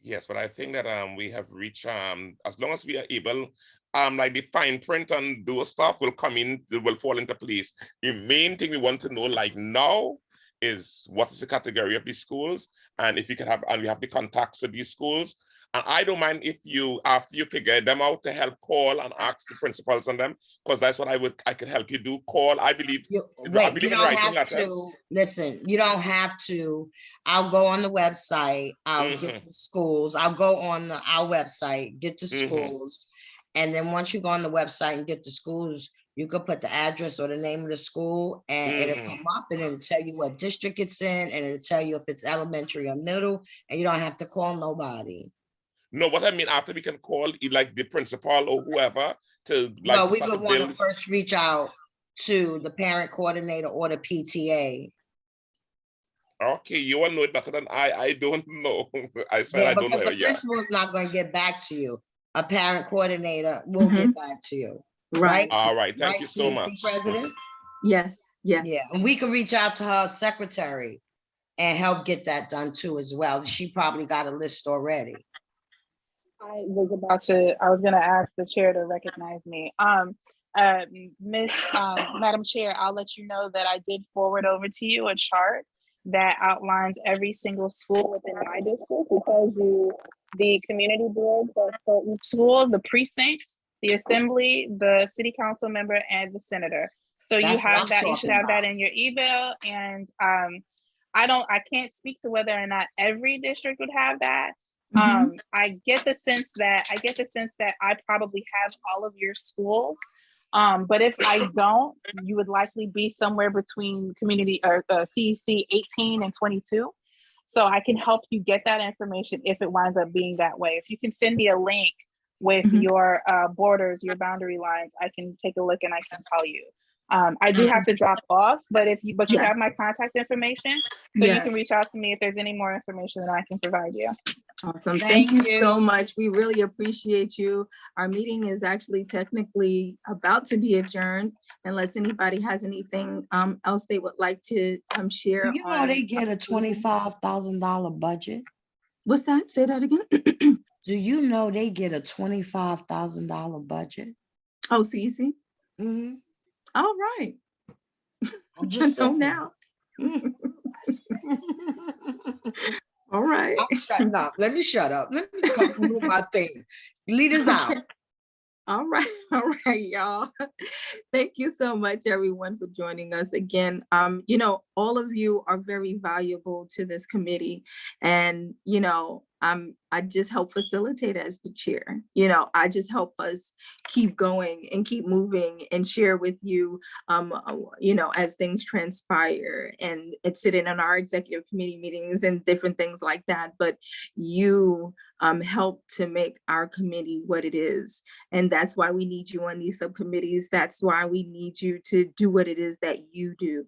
[SPEAKER 5] Yes, but I think that we have reached, as long as we are able, like the fine print and those stuff will come in, it will fall into place. The main thing we want to know like now is what is the category of these schools, and if you can have, and we have the contacts for these schools. And I don't mind if you, after you figure them out, to help call and ask the principals on them, because that's what I can help you do. Call, I believe.
[SPEAKER 3] You don't have to. Listen, you don't have to. I'll go on the website. I'll get the schools. I'll go on our website, get the schools. And then once you go on the website and get the schools, you could put the address or the name of the school, and it'll come up and it'll tell you what district it's in, and it'll tell you if it's elementary or middle, and you don't have to call nobody.
[SPEAKER 5] No, what I mean, after we can call like the principal or whoever to like.
[SPEAKER 3] Well, we would want to first reach out to the parent coordinator or the PTA.
[SPEAKER 5] Okay, you all know it better than I don't know. I said I don't know.
[SPEAKER 3] Because the principal is not going to get back to you. A parent coordinator will get back to you. Right.
[SPEAKER 5] All right. Thank you so much.
[SPEAKER 2] President. Yes. Yeah.
[SPEAKER 3] Yeah. And we can reach out to her secretary and help get that done too as well. She probably got a list already.
[SPEAKER 7] I was gonna ask the chair to recognize me. Madam Chair, I'll let you know that I did forward over to you a chart that outlines every single school within my district. It tells you the community board for each school, the precinct, the assembly, the city council member, and the senator. So you
[SPEAKER 3] That's what
[SPEAKER 7] have
[SPEAKER 3] I'm
[SPEAKER 7] that, you should
[SPEAKER 3] talking
[SPEAKER 7] have that
[SPEAKER 3] about.
[SPEAKER 7] in your email. And I can't speak to whether or not every district would have that. I get the sense that I probably have all of your schools. But if I don't, you would likely be somewhere between community or CEC 18 and 22. So I can help you get that information if it winds up being that way. If you can send me a link with your borders, your boundary lines, I can take a look and I can tell you. I do have to drop off, but you have my contact information, so you can reach out to me if there's any more information that I can provide you.
[SPEAKER 2] Awesome.
[SPEAKER 3] Thank
[SPEAKER 2] Thank you so
[SPEAKER 3] you.
[SPEAKER 2] much. We really appreciate you. Our meeting is actually technically about to be adjourned unless anybody has anything else they would like to share.
[SPEAKER 3] Do you know they get a $25,000 budget?
[SPEAKER 2] What's that? Say that again.
[SPEAKER 3] Do you know they get a $25,000 budget?
[SPEAKER 2] Oh, CEC.
[SPEAKER 3] Mhm.
[SPEAKER 2] All right.
[SPEAKER 3] I'm just
[SPEAKER 2] So
[SPEAKER 3] saying.
[SPEAKER 2] now. All right.
[SPEAKER 3] I'm shutting up. Let me shut up. Let me do my thing. Lead us out.
[SPEAKER 2] All right, y'all. Thank you so much, everyone, for joining us again. All of you are very valuable to this committee, and I just help facilitate as the chair. I just help us keep going and keep moving and share with you, as things transpire and it's sitting in our executive committee meetings and different things like that. But you help to make our committee what it is. And that's why we need you on these subcommittees. That's why we need you to do what it is that you do.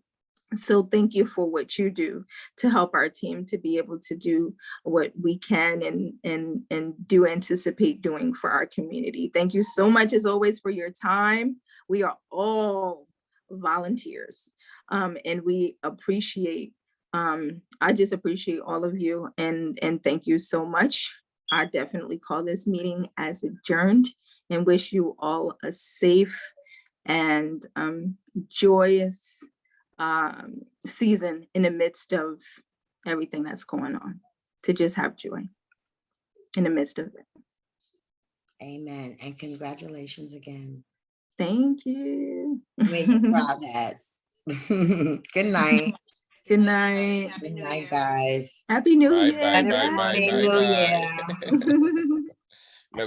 [SPEAKER 2] So thank you for what you do to help our team to be able to do what we can and do anticipate doing for our community. Thank you so much, as always, for your time. We are all volunteers, and we appreciate, I just appreciate all of you, and thank you so much. I definitely call this meeting as adjourned and wish you all a safe and joyous season in the midst of everything that's going on, to just have joy in the midst of it.
[SPEAKER 3] Amen. And congratulations again.
[SPEAKER 2] Thank you.
[SPEAKER 3] Where you proud at. Good night.
[SPEAKER 2] Good night.
[SPEAKER 3] Good night, guys.
[SPEAKER 2] Happy New
[SPEAKER 5] Bye,
[SPEAKER 2] Year.
[SPEAKER 5] bye, bye, bye,
[SPEAKER 3] Happy
[SPEAKER 5] bye,
[SPEAKER 3] New
[SPEAKER 5] bye.
[SPEAKER 3] Year.